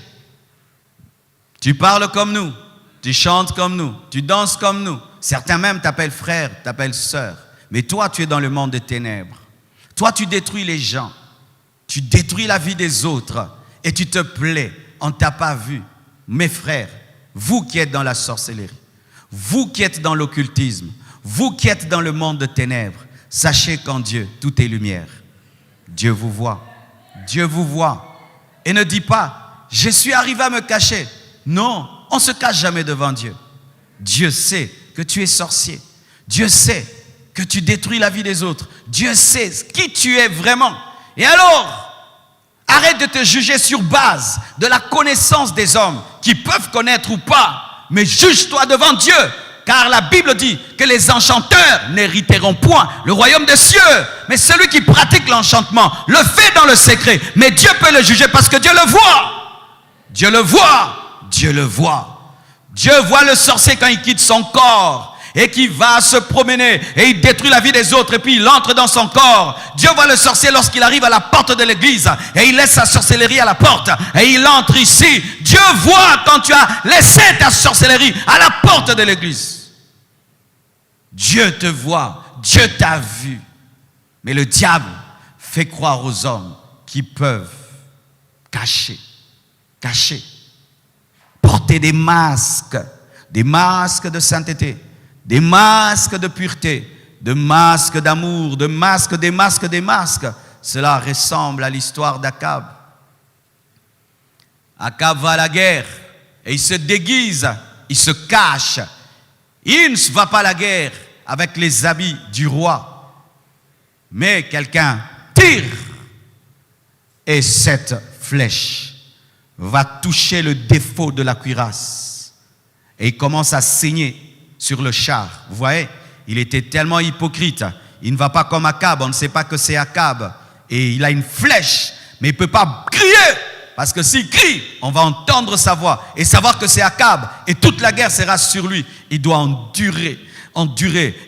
Tu parles comme nous. Tu chantes comme nous. Tu danses comme nous. Certains même t'appellent frère, t'appellent sœur. Mais toi, tu es dans le monde des ténèbres. Toi, tu détruis les gens. Tu détruis la vie des autres. Et tu te plais on ne t'a pas vu. Mes frères, vous qui êtes dans la sorcellerie, vous qui êtes dans l'occultisme, vous qui êtes dans le monde de ténèbres, sachez qu'en Dieu, tout est lumière. Dieu vous voit. Dieu vous voit. Et ne dis pas, je suis arrivé à me cacher. Non, on ne se cache jamais devant Dieu. Dieu sait que tu es sorcier. Dieu sait que tu détruis la vie des autres. Dieu sait qui tu es vraiment. Et alors, arrête de te juger sur base de la connaissance des hommes qui peuvent connaître ou pas, mais juge-toi devant Dieu. Car la Bible dit que les enchanteurs n'hériteront point le royaume des cieux. Mais celui qui pratique l'enchantement le fait dans le secret. Mais Dieu peut le juger parce que Dieu le voit. Dieu le voit. Dieu le voit. Dieu voit le sorcier quand il quitte son corps et qu'il va se promener et il détruit la vie des autres et puis il entre dans son corps. Dieu voit le sorcier lorsqu'il arrive à la porte de l'église et il laisse sa sorcellerie à la porte et il entre ici. Dieu voit quand tu as laissé ta sorcellerie à la porte de l'église. Dieu te voit, Dieu t'a vu. Mais le diable fait croire aux hommes qui peuvent cacher, porter des masques de sainteté, des masques de pureté, des masques d'amour, des masques. Cela ressemble à l'histoire d'Akab. Akab va à la guerre et il se déguise, il se cache. Il ne va pas à la guerre avec les habits du roi. Mais quelqu'un tire et cette flèche va toucher le défaut de la cuirasse. Et il commence à saigner sur le char. Vous voyez, il était tellement hypocrite. Il ne va pas comme Akab, on ne sait pas que c'est Akab. Et il a une flèche, mais il ne peut pas crier. Parce que s'il crie, on va entendre sa voix et savoir que c'est Akab. Et toute la guerre sera sur lui. Il doit endurer.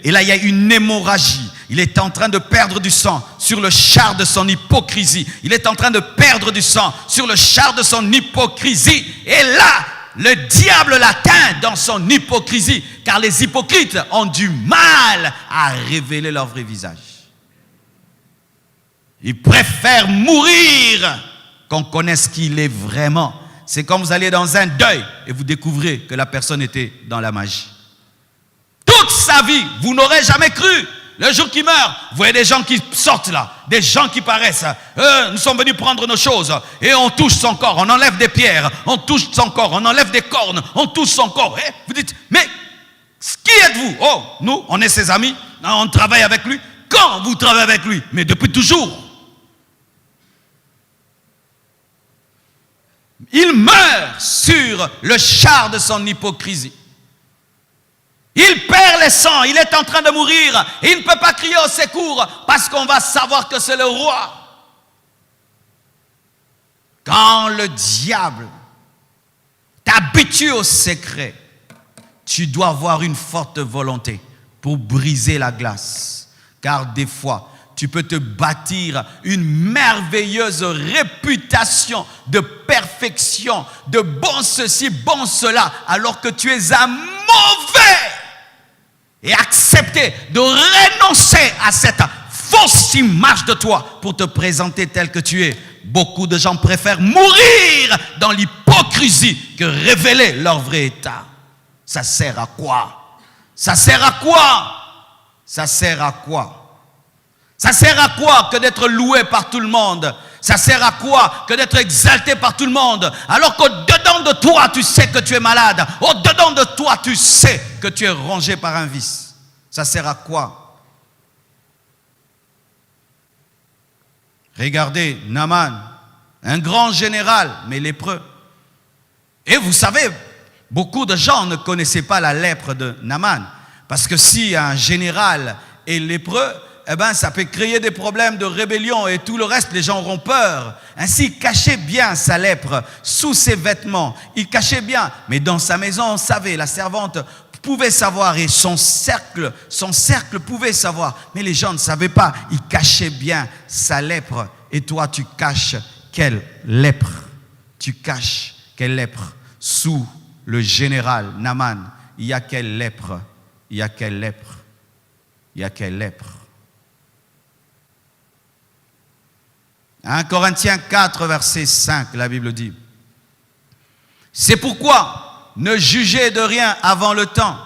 Et là, il y a une hémorragie. Il est en train de perdre du sang sur le char de son hypocrisie. Il est en train de perdre du sang sur le char de son hypocrisie. Et là, le diable l'atteint dans son hypocrisie. Car les hypocrites ont du mal à révéler leur vrai visage. Ils préfèrent mourir qu'on connaisse qui il est vraiment. C'est comme vous allez dans un deuil et vous découvrez que la personne était dans la magie. Toute sa vie, vous n'aurez jamais cru. Le jour qu'il meurt, vous voyez des gens qui sortent là, des gens qui paraissent. Nous sommes venus prendre nos choses et on touche son corps, on enlève des pierres, on touche son corps, on enlève des cornes, on touche son corps. Et vous dites, mais qui êtes-vous? Oh, nous, on est ses amis, on travaille avec lui. Quand vous travaillez avec lui? Mais depuis toujours. Il meurt sur le char de son hypocrisie. Il perd les sangs, il est en train de mourir. Et il ne peut pas crier au secours parce qu'on va savoir que c'est le roi. Quand le diable t'habitue au secret, tu dois avoir une forte volonté pour briser la glace. Car des fois, tu peux te bâtir une merveilleuse réputation de perfection, de bon ceci, bon cela, alors que tu es un mauvais. Et accepter de renoncer à cette fausse image de toi pour te présenter tel que tu es. Beaucoup de gens préfèrent mourir dans l'hypocrisie que révéler leur vrai état. Ça sert à quoi? Ça sert à quoi? Ça sert à quoi? Ça sert à quoi que d'être loué par tout le monde? Ça sert à quoi que d'être exalté par tout le monde? Alors qu'au-dedans de toi, tu sais que tu es malade. Au-dedans de toi, tu sais que tu es rongé par un vice. Ça sert à quoi? Regardez Naaman, un grand général, mais lépreux. Et vous savez, beaucoup de gens ne connaissaient pas la lèpre de Naaman. Parce que si un général est lépreux, eh ben, ça peut créer des problèmes de rébellion et tout le reste, les gens auront peur. Ainsi, il cachait bien sa lèpre sous ses vêtements. Il cachait bien, mais dans sa maison, on savait, la servante pouvait savoir et son cercle pouvait savoir. Mais les gens ne savaient pas, il cachait bien sa lèpre. Et toi, tu caches quelle lèpre? Tu caches quelle lèpre? Sous le général Naaman, il y a quelle lèpre? Il y a quelle lèpre? Il y a quelle lèpre? 1 Corinthiens 4, verset 5, la Bible dit, C'est pourquoi ne jugez de rien avant le temps,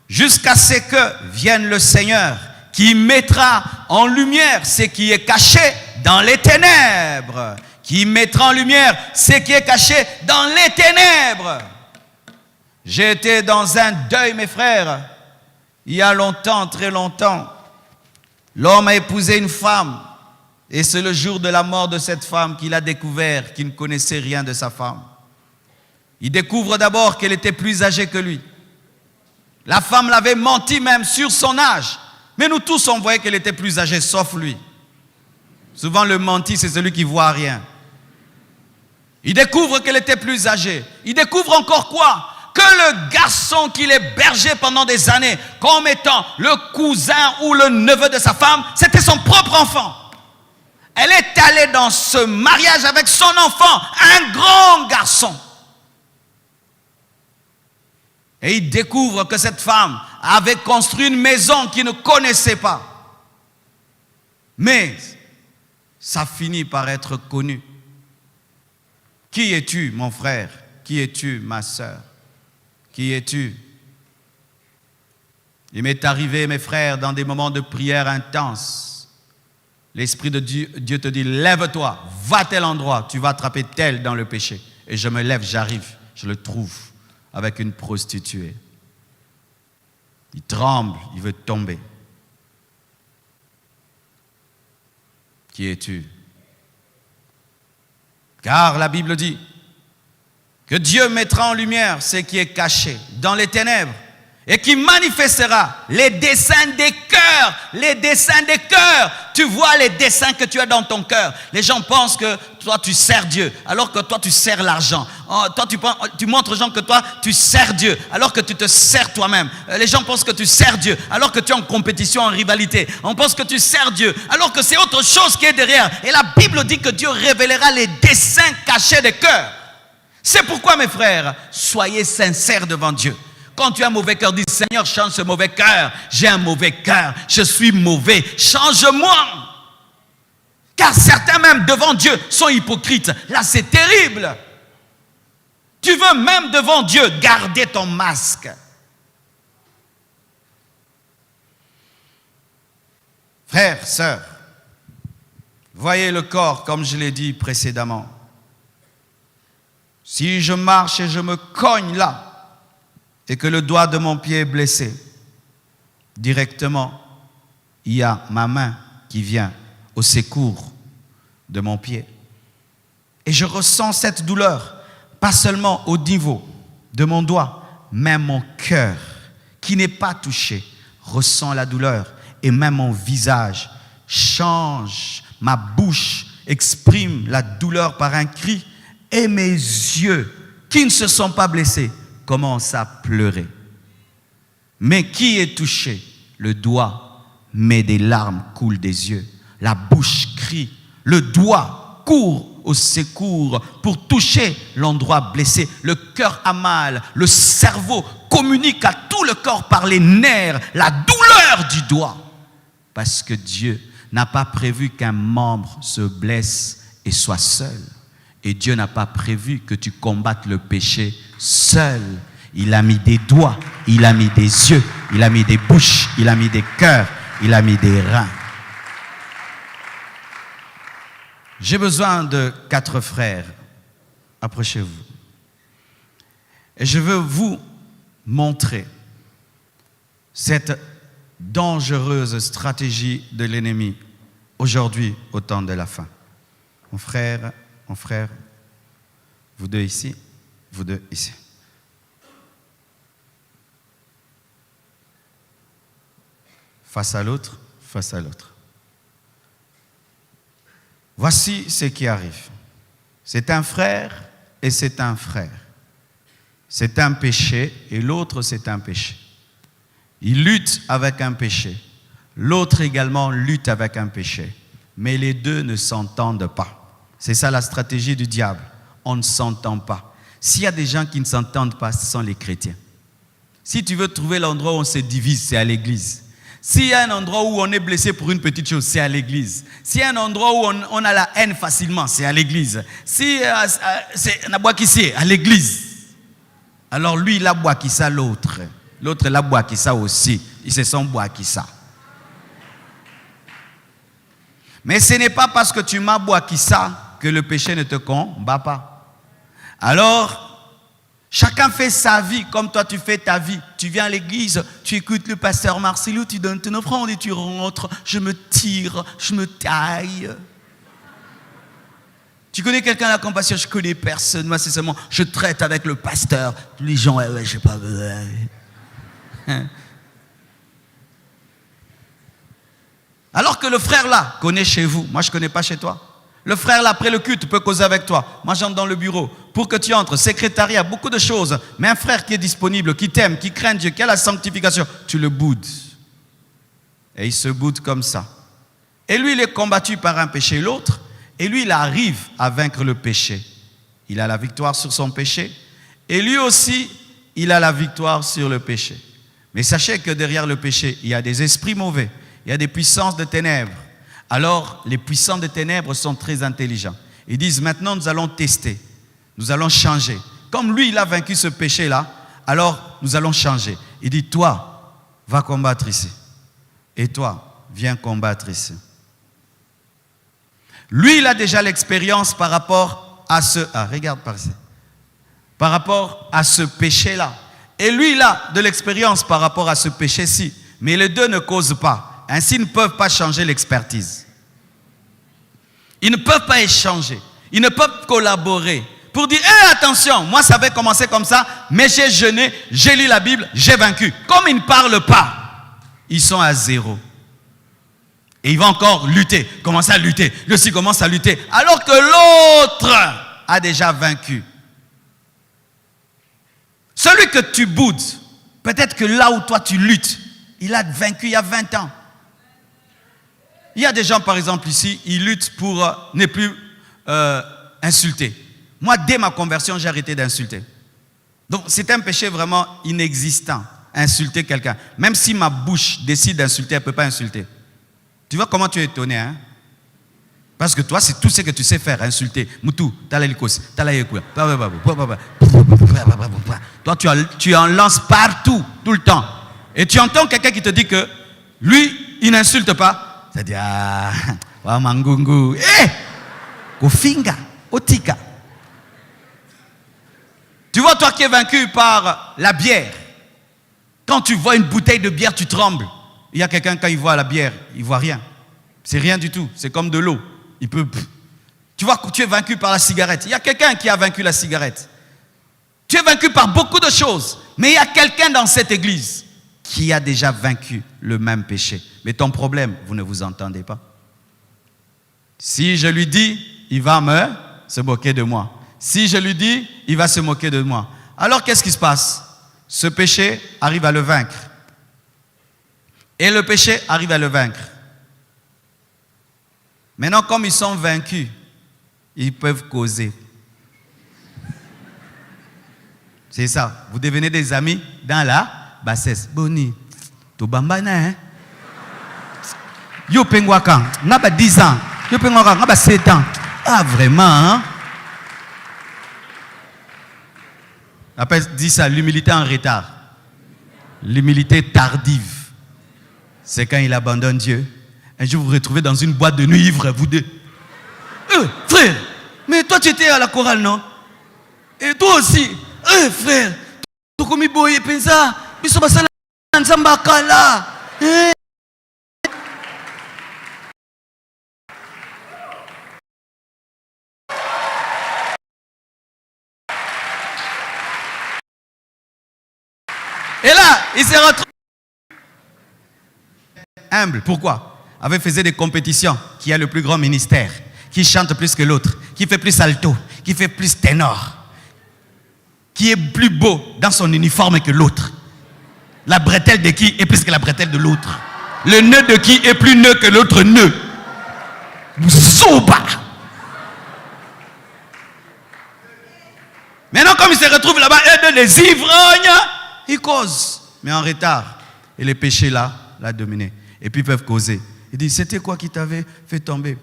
jusqu'à ce que vienne le Seigneur, qui mettra en lumière ce qui est caché dans les ténèbres. Qui mettra en lumière ce qui est caché dans les ténèbres. J'ai été dans un deuil, mes frères, il y a longtemps, très longtemps. L'homme a épousé une femme, et c'est le jour de la mort de cette femme qu'il a découvert qu'il ne connaissait rien de sa femme. Il découvre d'abord qu'elle était plus âgée que lui. La femme l'avait menti même sur son âge, mais nous tous on voyait qu'elle était plus âgée, sauf lui. Souvent le menti, c'est celui qui ne voit rien. Il découvre qu'elle était plus âgée. Il découvre encore quoi? Que le garçon qu'il hébergeait pendant des années, comme étant le cousin ou le neveu de sa femme, c'était son propre enfant. Elle est allée dans ce mariage avec son enfant, un grand garçon. Et il découvre que cette femme avait construit une maison qu'il ne connaissait pas. Mais ça finit par être connu. Qui es-tu, mon frère? Qui es-tu, ma sœur? Qui es-tu? Il m'est arrivé, mes frères, dans des moments de prière intense. L'Esprit de Dieu te dit, lève-toi, va à tel endroit, tu vas attraper tel dans le péché. Et je me lève, j'arrive, je le trouve avec une prostituée. Il tremble, il veut tomber. Qui es-tu? Car la Bible dit que Dieu mettra en lumière ce qui est caché dans les ténèbres et qui manifestera les desseins des cœurs. Les desseins des cœurs. Tu vois les desseins que tu as dans ton cœur. Les gens pensent que toi tu sers Dieu alors que toi tu sers l'argent. Toi tu montres aux gens que toi tu sers Dieu alors que tu te sers toi-même. Les gens pensent que tu sers Dieu alors que tu es en compétition, en rivalité. On pense que tu sers Dieu alors que c'est autre chose qui est derrière. Et la Bible dit que Dieu révélera les desseins cachés des cœurs. C'est pourquoi, mes frères, soyez sincères devant Dieu. Quand tu as un mauvais cœur, dis, Seigneur, change ce mauvais cœur. J'ai un mauvais cœur, je suis mauvais, change-moi. Car certains même devant Dieu sont hypocrites. Là, c'est terrible. Tu veux même devant Dieu garder ton masque. Frères, sœurs, voyez le corps comme je l'ai dit précédemment. Si je marche et je me cogne là, et que le doigt de mon pied est blessé, directement, il y a ma main qui vient au secours de mon pied. Et je ressens cette douleur, pas seulement au niveau de mon doigt, même mon cœur, qui n'est pas touché, ressent la douleur. Et même mon visage change, ma bouche exprime la douleur par un cri. Et mes yeux, qui ne se sont pas blessés, commencent à pleurer. Mais qui est touché? Le doigt, mais des larmes coulent des yeux. La bouche crie. Le doigt court au secours pour toucher l'endroit blessé. Le cœur a mal. Le cerveau communique à tout le corps par les nerfs la douleur du doigt. Parce que Dieu n'a pas prévu qu'un membre se blesse et soit seul. Et Dieu n'a pas prévu que tu combattes le péché seul. Il a mis des doigts, il a mis des yeux, il a mis des bouches, il a mis des cœurs, il a mis des reins. J'ai besoin de 4 frères. Approchez-vous. Et je veux vous montrer cette dangereuse stratégie de l'ennemi aujourd'hui au temps de la fin. Mon frère, vous deux ici, vous deux ici. Face à l'autre, face à l'autre. Voici ce qui arrive. C'est un frère et c'est un frère. C'est un péché et l'autre c'est un péché. Ils luttent avec un péché. L'autre également lutte avec un péché. Mais les deux ne s'entendent pas. C'est ça la stratégie du diable. On ne s'entend pas. S'il y a des gens qui ne s'entendent pas, ce sont les chrétiens. Si tu veux trouver l'endroit où on se divise, c'est à l'église. S'il y a un endroit où on est blessé pour une petite chose, c'est à l'église. S'il y a un endroit où on a la haine facilement, c'est à l'église. Si c'est à l'église. Alors lui, il a boaki ça l'autre. L'autre, il a boaki ça aussi. Ils se sont boaki ça. Mais ce n'est pas parce que tu m'as boaki ça que le péché ne te combat pas. Alors, chacun fait sa vie comme toi tu fais ta vie. Tu viens à l'église, tu écoutes le pasteur Marcelo, tu donnes ton offrande et tu rentres. Je me tire, je me taille. Tu connais quelqu'un à la compassion? Je connais personne. Moi, c'est seulement, je traite avec le pasteur. Tous les gens, ouais, je sais pas. Alors que le frère là connaît chez vous. Moi, je ne connais pas chez toi. Le frère là, après le culte, peut causer avec toi. Moi, j'entre dans le bureau. Pour que tu entres, secrétariat, beaucoup de choses. Mais un frère qui est disponible, qui t'aime, qui craint Dieu, qui a la sanctification, tu le boudes. Et il se boude comme ça. Et lui, il est combattu par un péché, l'autre. Et lui, il arrive à vaincre le péché. Il a la victoire sur son péché. Et lui aussi, il a la victoire sur le péché. Mais sachez que derrière le péché, il y a des esprits mauvais. Il y a des puissances de ténèbres. Alors, les puissants des ténèbres sont très intelligents. Ils disent, maintenant, nous allons tester. Nous allons changer. Comme lui, il a vaincu ce péché-là, alors nous allons changer. Il dit, toi, va combattre ici. Et toi, viens combattre ici. Lui, il a déjà l'expérience par rapport à ce... Ah, regarde par ici. Par rapport à ce péché-là. Et lui, il a de l'expérience par rapport à ce péché-ci. Mais les deux ne causent pas. Ainsi, ils ne peuvent pas changer l'expertise. Ils ne peuvent pas échanger. Ils ne peuvent collaborer. Pour dire, hey, attention, moi, ça avait commencé comme ça, mais j'ai jeûné, j'ai lu la Bible, j'ai vaincu. Comme ils ne parlent pas, ils sont à zéro. Et ils vont encore lutter, commencer à lutter. Le ci commence à lutter. Alors que l'autre a déjà vaincu. Celui que tu boudes, peut-être que là où toi tu luttes, il a vaincu il y a 20 ans. Il y a des gens, par exemple, ici, ils luttent pour ne plus insulter. Moi, dès ma conversion, j'ai arrêté d'insulter. Donc, c'est un péché vraiment inexistant, insulter quelqu'un. Même si ma bouche décide d'insulter, elle ne peut pas insulter. Tu vois comment tu es étonné, hein? Parce que toi, c'est tout ce que tu sais faire, insulter. Moutou, talalikos, talayekouya. Toi, tu en lances partout, tout le temps. Et tu entends quelqu'un qui te dit que lui, il n'insulte pas. Ça dit, ah, wa mangungu. Eh! Kofinga, otika. Tu vois, toi qui es vaincu par la bière, quand tu vois une bouteille de bière, tu trembles. Il y a quelqu'un, quand il voit la bière, il ne voit rien. C'est rien du tout. C'est comme de l'eau. Il peut... Tu vois, tu es vaincu par la cigarette. Il y a quelqu'un qui a vaincu la cigarette. Tu es vaincu par beaucoup de choses. Mais il y a quelqu'un dans cette église qui a déjà vaincu le même péché. Mais ton problème, vous ne vous entendez pas. Si je lui dis, il va se moquer de moi. Si je lui dis, il va se moquer de moi. Alors qu'est-ce qui se passe? Ce péché arrive à le vaincre. Et le péché arrive à le vaincre. Maintenant, comme ils sont vaincus, ils peuvent causer. C'est ça. Vous devenez des amis dans la bassesse. Boni, to bambana, hein? Yo pengwaka, n'a pas 10 ans. Yo pengwaka, n'a pas 7 ans. Ah, vraiment, hein? On dit ça, l'humilité en retard. L'humilité tardive. C'est quand il abandonne Dieu. Un jour, vous vous retrouvez dans une boîte de nuit ivre, vous deux. Frère, mais toi tu étais à la chorale, non? Et toi aussi. Frère, tu as commis boye, pensa. Biso basala nzambakala. Et là, il s'est retrouvé humble. Pourquoi? Avait faisait des compétitions. Qui a le plus grand ministère, qui chante plus que l'autre, qui fait plus alto, qui fait plus ténor, qui est plus beau dans son uniforme que l'autre. La bretelle de qui est plus que la bretelle de l'autre. Le nœud de qui est plus nœud que l'autre nœud. Souba. Maintenant, comme il se retrouve là-bas, et les ivrognes, il cause, mais en retard. Et les péchés là, l'a dominé. Et puis ils peuvent causer. Il dit, c'était quoi qui t'avait fait tomber?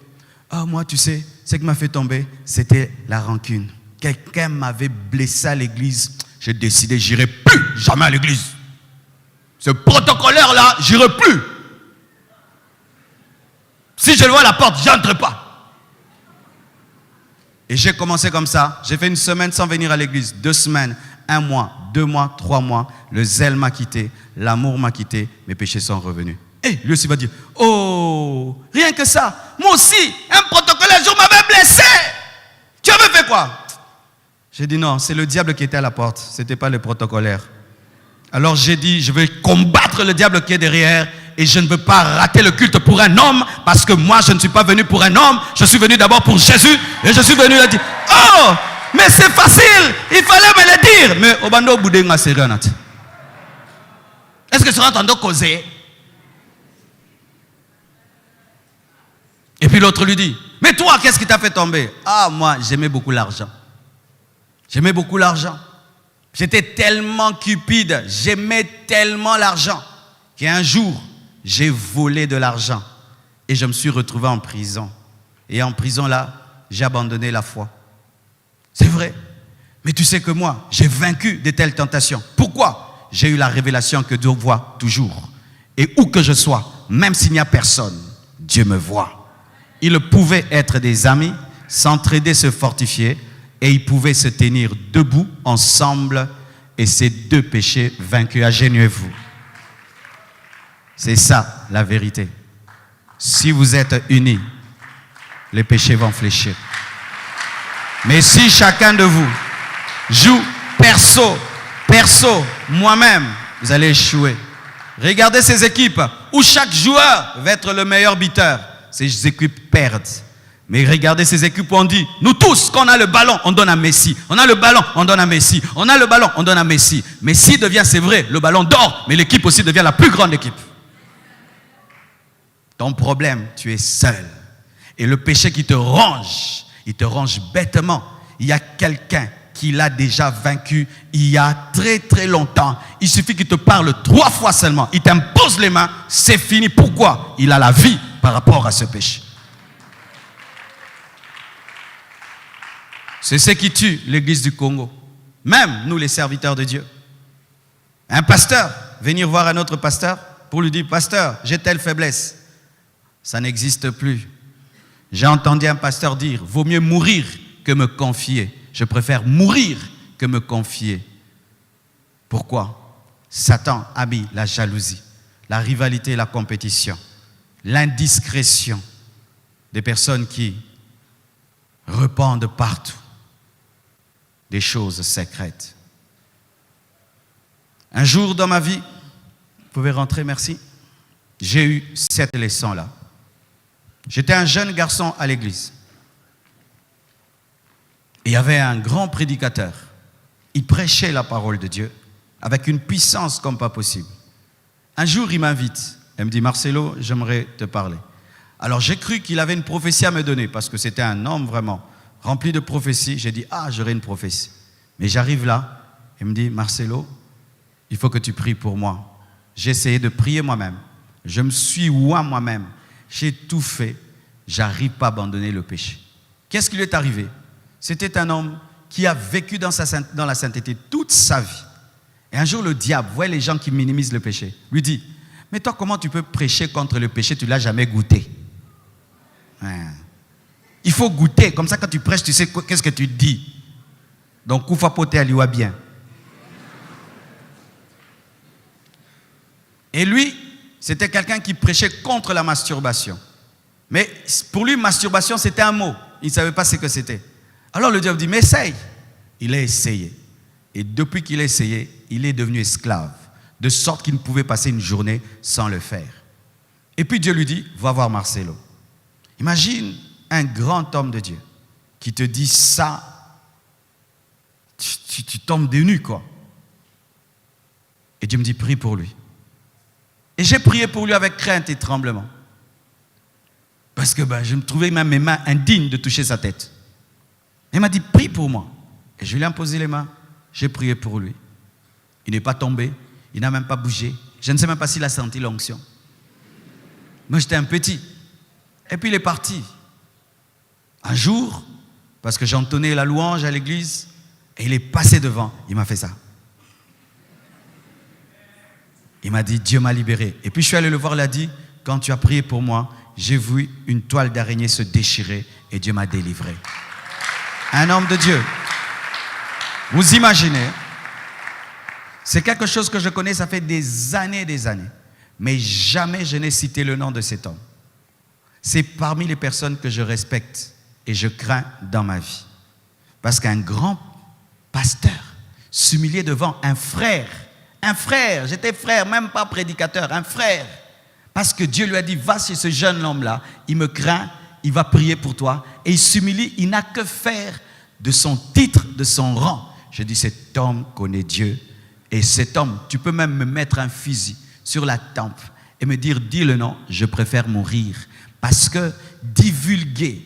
Ah, moi, tu sais, ce qui m'a fait tomber, c'était la rancune. Quelqu'un m'avait blessé à l'église. j'ai décidé, j'irai plus jamais à l'église. Ce protocolaire-là, j'irai plus. Si je le vois à la porte, j'entre pas. Et j'ai commencé comme ça. J'ai fait une semaine sans venir à l'église, 2 semaines, 1 mois, 2 mois, 3 mois. Le zèle m'a quitté, l'amour m'a quitté, mes péchés sont revenus. Et lui aussi va dire, oh, rien que ça. Moi aussi, un protocolaire, un jour m'avait blessé. Tu avais fait quoi? J'ai dit non, c'est le diable qui était à la porte. Ce n'était pas le protocolaire. Alors j'ai dit, je vais combattre le diable qui est derrière. Et je ne veux pas rater le culte pour un homme, parce que moi je ne suis pas venu pour un homme, je suis venu d'abord pour Jésus, et je suis venu lui dire, oh, mais c'est facile, il fallait me le dire. Mais Obando Boudenga c'est rien. Est-ce que tu es en train de causer? Et puis l'autre lui dit, mais toi, qu'est-ce qui t'a fait tomber? Ah, moi, j'aimais beaucoup l'argent. J'aimais beaucoup l'argent. J'étais tellement cupide, j'aimais tellement l'argent, qu'un jour, j'ai volé de l'argent et je me suis retrouvé en prison. Et en prison là, j'ai abandonné la foi. C'est vrai. Mais tu sais que moi, j'ai vaincu de telles tentations. Pourquoi? J'ai eu la révélation que Dieu voit toujours. Et où que je sois, même s'il n'y a personne, Dieu me voit. Ils pouvaient être des amis, s'entraider, se fortifier, et ils pouvaient se tenir debout ensemble, et ces 2 péchés vaincus. Agenouillez-vous. C'est ça la vérité. Si vous êtes unis, les péchés vont fléchir. Mais si chacun de vous joue perso, moi-même, vous allez échouer. Regardez ces équipes où chaque joueur va être le meilleur buteur. Ces équipes perdent. Mais regardez ces équipes où on dit, nous tous, quand on a le ballon, on donne à Messi. On a le ballon, on donne à Messi. On a le ballon, on donne à Messi. Messi devient, c'est vrai, le ballon d'or, mais l'équipe aussi devient la plus grande équipe. Ton problème, tu es seul. Et le péché qui te ronge, il te ronge bêtement. Il y a quelqu'un qui l'a déjà vaincu il y a très très longtemps. Il suffit qu'il te parle 3 fois seulement. Il t'impose les mains, c'est fini. Pourquoi? Il a la vie par rapport à ce péché. C'est ce qui tue l'église du Congo. Même nous les serviteurs de Dieu. Un pasteur, venir voir un autre pasteur pour lui dire, pasteur, j'ai telle faiblesse. Ça n'existe plus. J'ai entendu un pasteur dire, vaut mieux mourir que me confier. Je préfère mourir que me confier. Pourquoi? Satan habille la jalousie, la rivalité, la compétition, l'indiscrétion des personnes qui répandent partout des choses secrètes. Un jour dans ma vie, vous pouvez rentrer, merci, j'ai eu cette leçon-là. J'étais un jeune garçon à l'église. Et il y avait un grand prédicateur. Il prêchait la parole de Dieu avec une puissance comme pas possible. Un jour, il m'invite. Il me dit, Marcelo, j'aimerais te parler. Alors, j'ai cru qu'il avait une prophétie à me donner parce que c'était un homme vraiment rempli de prophéties. J'ai dit, ah, j'aurai une prophétie. Mais j'arrive là, il me dit, Marcelo, il faut que tu pries pour moi. J'ai essayé de prier moi-même. Je me suis oint moi-même. J'ai tout fait. J'arrive pas à abandonner le péché. Qu'est-ce qui lui est arrivé? C'était un homme qui a vécu dans la sainteté toute sa vie. Et un jour, le diable, voyez les gens qui minimisent le péché, lui dit, mais toi, comment tu peux prêcher contre le péché? Tu ne l'as jamais goûté. Il faut goûter. Comme ça, quand tu prêches, tu sais qu'est-ce que tu dis. Donc, koufa poté aliwa bien. Et lui, c'était quelqu'un qui prêchait contre la masturbation. Mais pour lui, masturbation, c'était un mot. Il ne savait pas ce que c'était. Alors le diable dit, mais essaye. Il a essayé. Et depuis qu'il a essayé, il est devenu esclave. De sorte qu'il ne pouvait passer une journée sans le faire. Et puis Dieu lui dit, va voir Marcelo. Imagine un grand homme de Dieu qui te dit ça. Tu tombes des nues, quoi. Et Dieu me dit, prie pour lui. Et j'ai prié pour lui avec crainte et tremblement. Parce que je me trouvais même mes mains indignes de toucher sa tête. Il m'a dit, prie pour moi. Et je lui ai imposé les mains. J'ai prié pour lui. Il n'est pas tombé. Il n'a même pas bougé. Je ne sais même pas s'il a senti l'onction. Moi, j'étais un petit. Et puis, il est parti. Un jour, parce que j'entonnais la louange à l'église, et il est passé devant. Il m'a fait ça. Il m'a dit, Dieu m'a libéré. Et puis je suis allé le voir, il a dit, quand tu as prié pour moi, j'ai vu une toile d'araignée se déchirer et Dieu m'a délivré. Un homme de Dieu. Vous imaginez, c'est quelque chose que je connais, ça fait des années, mais jamais je n'ai cité le nom de cet homme. C'est parmi les personnes que je respecte et je crains dans ma vie. Parce qu'un grand pasteur s'humiliait devant un frère, j'étais frère, même pas prédicateur, un frère. Parce que Dieu lui a dit, va chez ce jeune homme-là, il me craint, il va prier pour toi. Et il s'humilie, il n'a que faire de son titre, de son rang. Je dis, cet homme connaît Dieu. Et cet homme, tu peux même me mettre un fusil sur la tempe et me dire, dis le nom, je préfère mourir. Parce que divulguer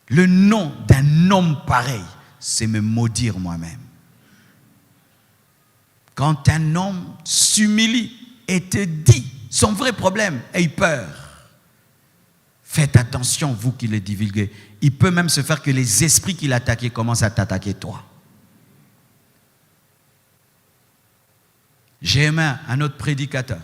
le nom d'un homme pareil, c'est me maudire moi-même. Quand un homme s'humilie et te dit son vrai problème, ait peur, faites attention, vous qui le divulguez. Il peut même se faire que les esprits qui l'attaquaient commencent à t'attaquer toi. J'ai aimé un autre prédicateur.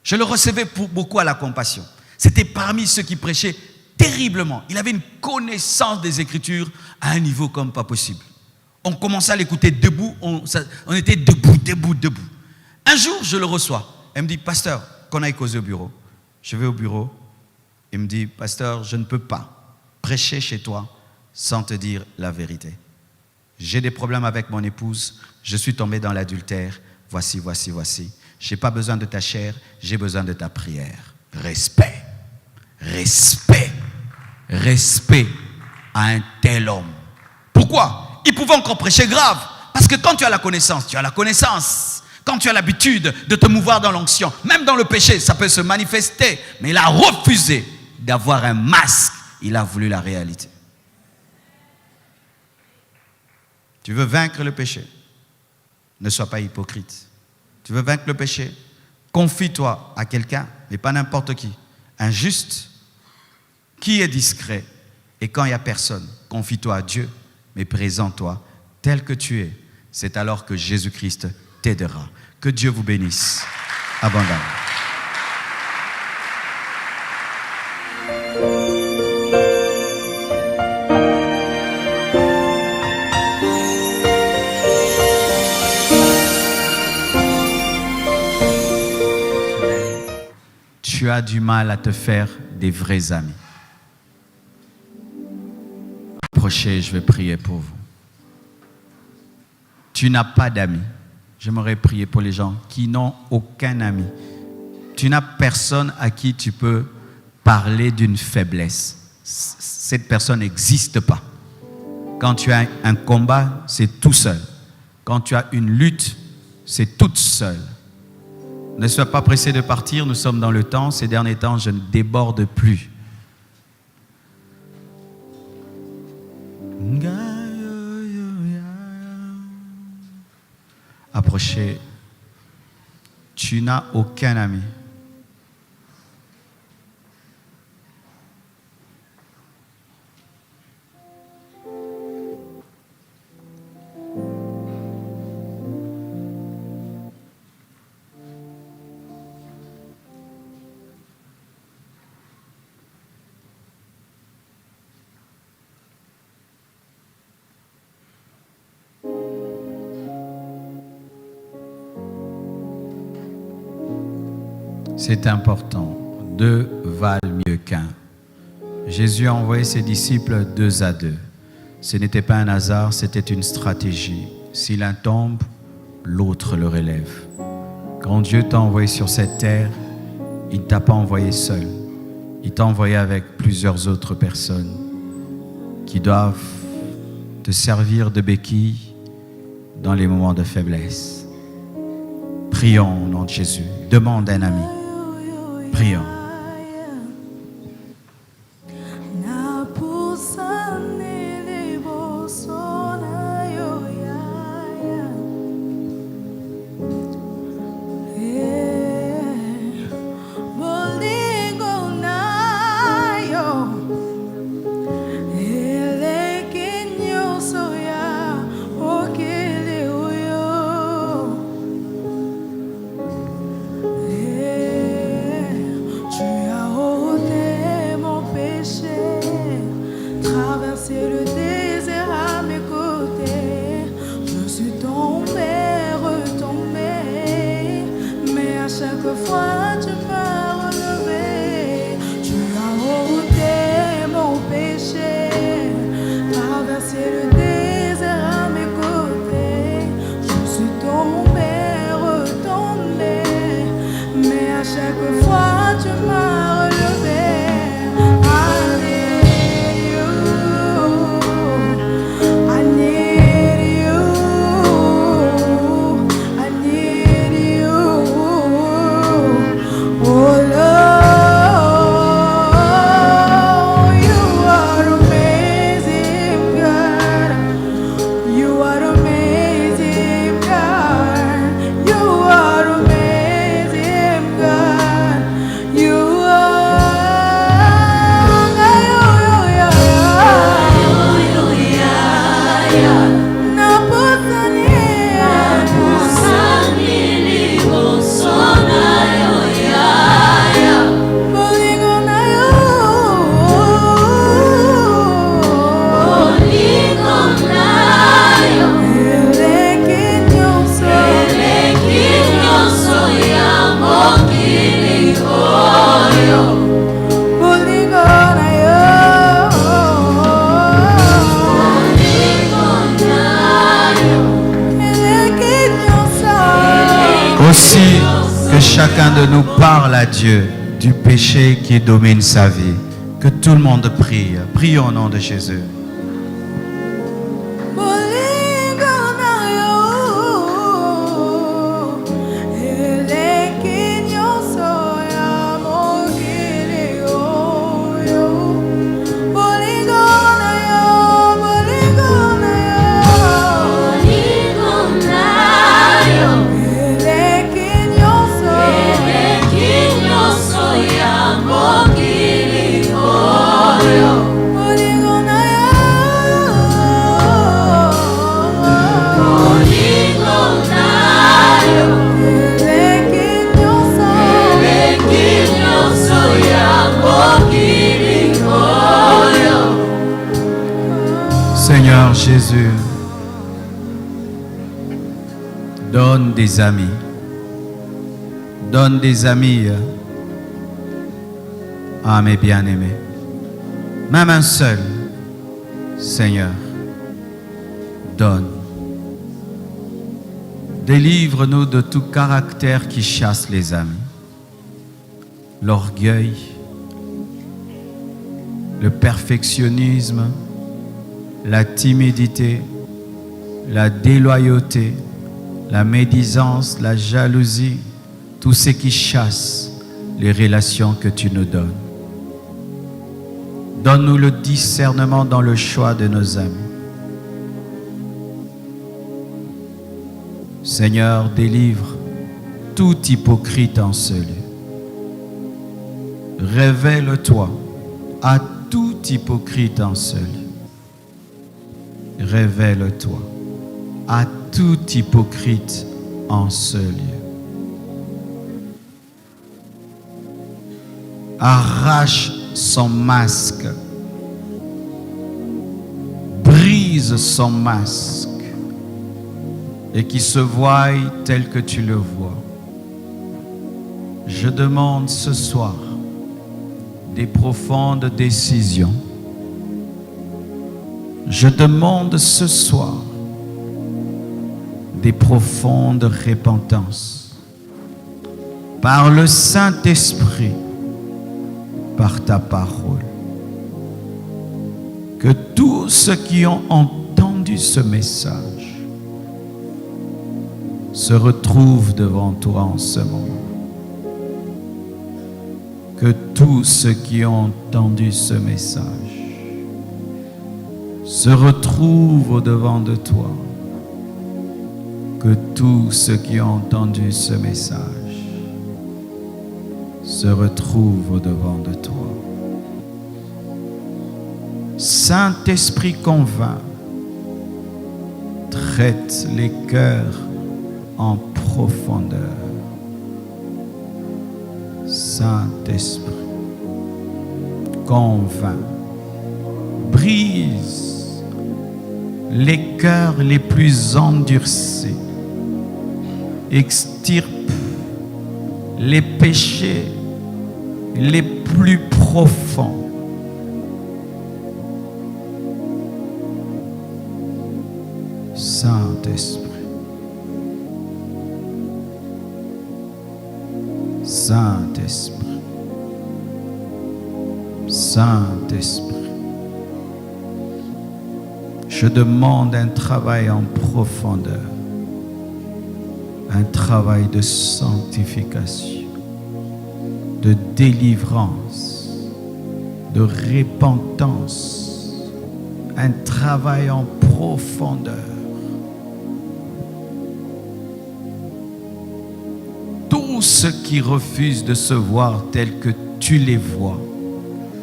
Je le recevais beaucoup à la compassion. C'était parmi ceux qui prêchaient terriblement. Il avait une connaissance des Écritures à un niveau comme pas possible. On commençait à l'écouter debout, on était debout. Un jour, je le reçois. Elle me dit, pasteur, qu'on aille causer au bureau. Je vais au bureau. Il me dit, pasteur, je ne peux pas prêcher chez toi sans te dire la vérité. J'ai des problèmes avec mon épouse. Je suis tombé dans l'adultère. Voici. Je n'ai pas besoin de ta chair, j'ai besoin de ta prière. Respect à un tel homme. Pourquoi? Il pouvait encore prêcher grave. Parce que quand tu as la connaissance, Quand tu as l'habitude de te mouvoir dans l'onction, même dans le péché, ça peut se manifester. Mais il a refusé d'avoir un masque. Il a voulu la réalité. Tu veux vaincre le péché? Ne sois pas hypocrite. Tu veux vaincre le péché? Confie-toi à quelqu'un, mais pas n'importe qui. Un juste, qui est discret. Et quand il n'y a personne, confie-toi à Dieu, mais présente-toi tel que tu es. C'est alors que Jésus-Christ t'aidera. Que Dieu vous bénisse abondamment. Tu as du mal à te faire des vrais amis. Approchez, je vais prier pour vous. Tu n'as pas d'amis. J'aimerais prier pour les gens qui n'ont aucun ami. Tu n'as personne à qui tu peux parler d'une faiblesse. Cette personne n'existe pas. Quand tu as un combat, c'est tout seul. Quand tu as une lutte, c'est toute seule. Ne sois pas pressé de partir, nous sommes dans le temps. Ces derniers temps, je ne déborde plus. Approchez. Tu n'as aucun ami. C'est important. 2 valent mieux qu'un. Jésus a envoyé ses disciples 2 à 2. Ce n'était pas un hasard, c'était une stratégie. Si l'un tombe, l'autre le relève. Quand Dieu t'a envoyé sur cette terre, il ne t'a pas envoyé seul. Il t'a envoyé avec plusieurs autres personnes qui doivent te servir de béquille dans les moments de faiblesse. Prions au nom de Jésus. Demande un ami. Prions. aussi que chacun de nous parle à Dieu du péché qui domine sa vie. Que tout le monde prie. Prions au nom de Jésus. Seigneur Jésus, donne des amis. Donne des amis à mes bien-aimés. Même un seul, Seigneur, donne. Délivre-nous de tout caractère qui chasse les amis. L'orgueil, le perfectionnisme, la timidité, la déloyauté, la médisance, la jalousie, tout ce qui chasse les relations que tu nous donnes. Donne-nous le discernement dans le choix de nos amis. Seigneur, délivre tout hypocrite en ce lieu. Révèle-toi à tout hypocrite en ce lieu. Révèle-toi à tout hypocrite en ce lieu. Arrache son masque. Brise son masque. Et qui se voie tel que tu le vois. Je demande ce soir des profondes décisions. Je demande ce soir des profondes repentances par le Saint-Esprit, par ta parole. Que tous ceux qui ont entendu ce message se retrouvent devant toi en ce moment. Que tous ceux qui ont entendu ce message se retrouvent au-devant de toi. Que tous ceux qui ont entendu ce message se retrouvent au-devant de toi. Saint-Esprit convainc, traite les cœurs en profondeur. Saint-Esprit, convainc, brise les cœurs les plus endurcis, extirpe les péchés les plus profonds. Saint-Esprit, Saint-Esprit, Saint-Esprit, je demande un travail en profondeur, un travail de sanctification, de délivrance, de repentance, un travail en profondeur. Tous ceux qui refusent de se voir tels que tu les vois,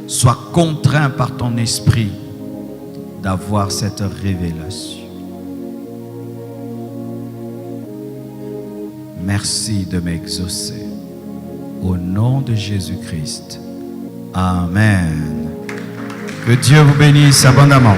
soient contraints par ton esprit d'avoir cette révélation. Merci de m'exaucer. Au nom de Jésus-Christ. Amen. Que Dieu vous bénisse abondamment.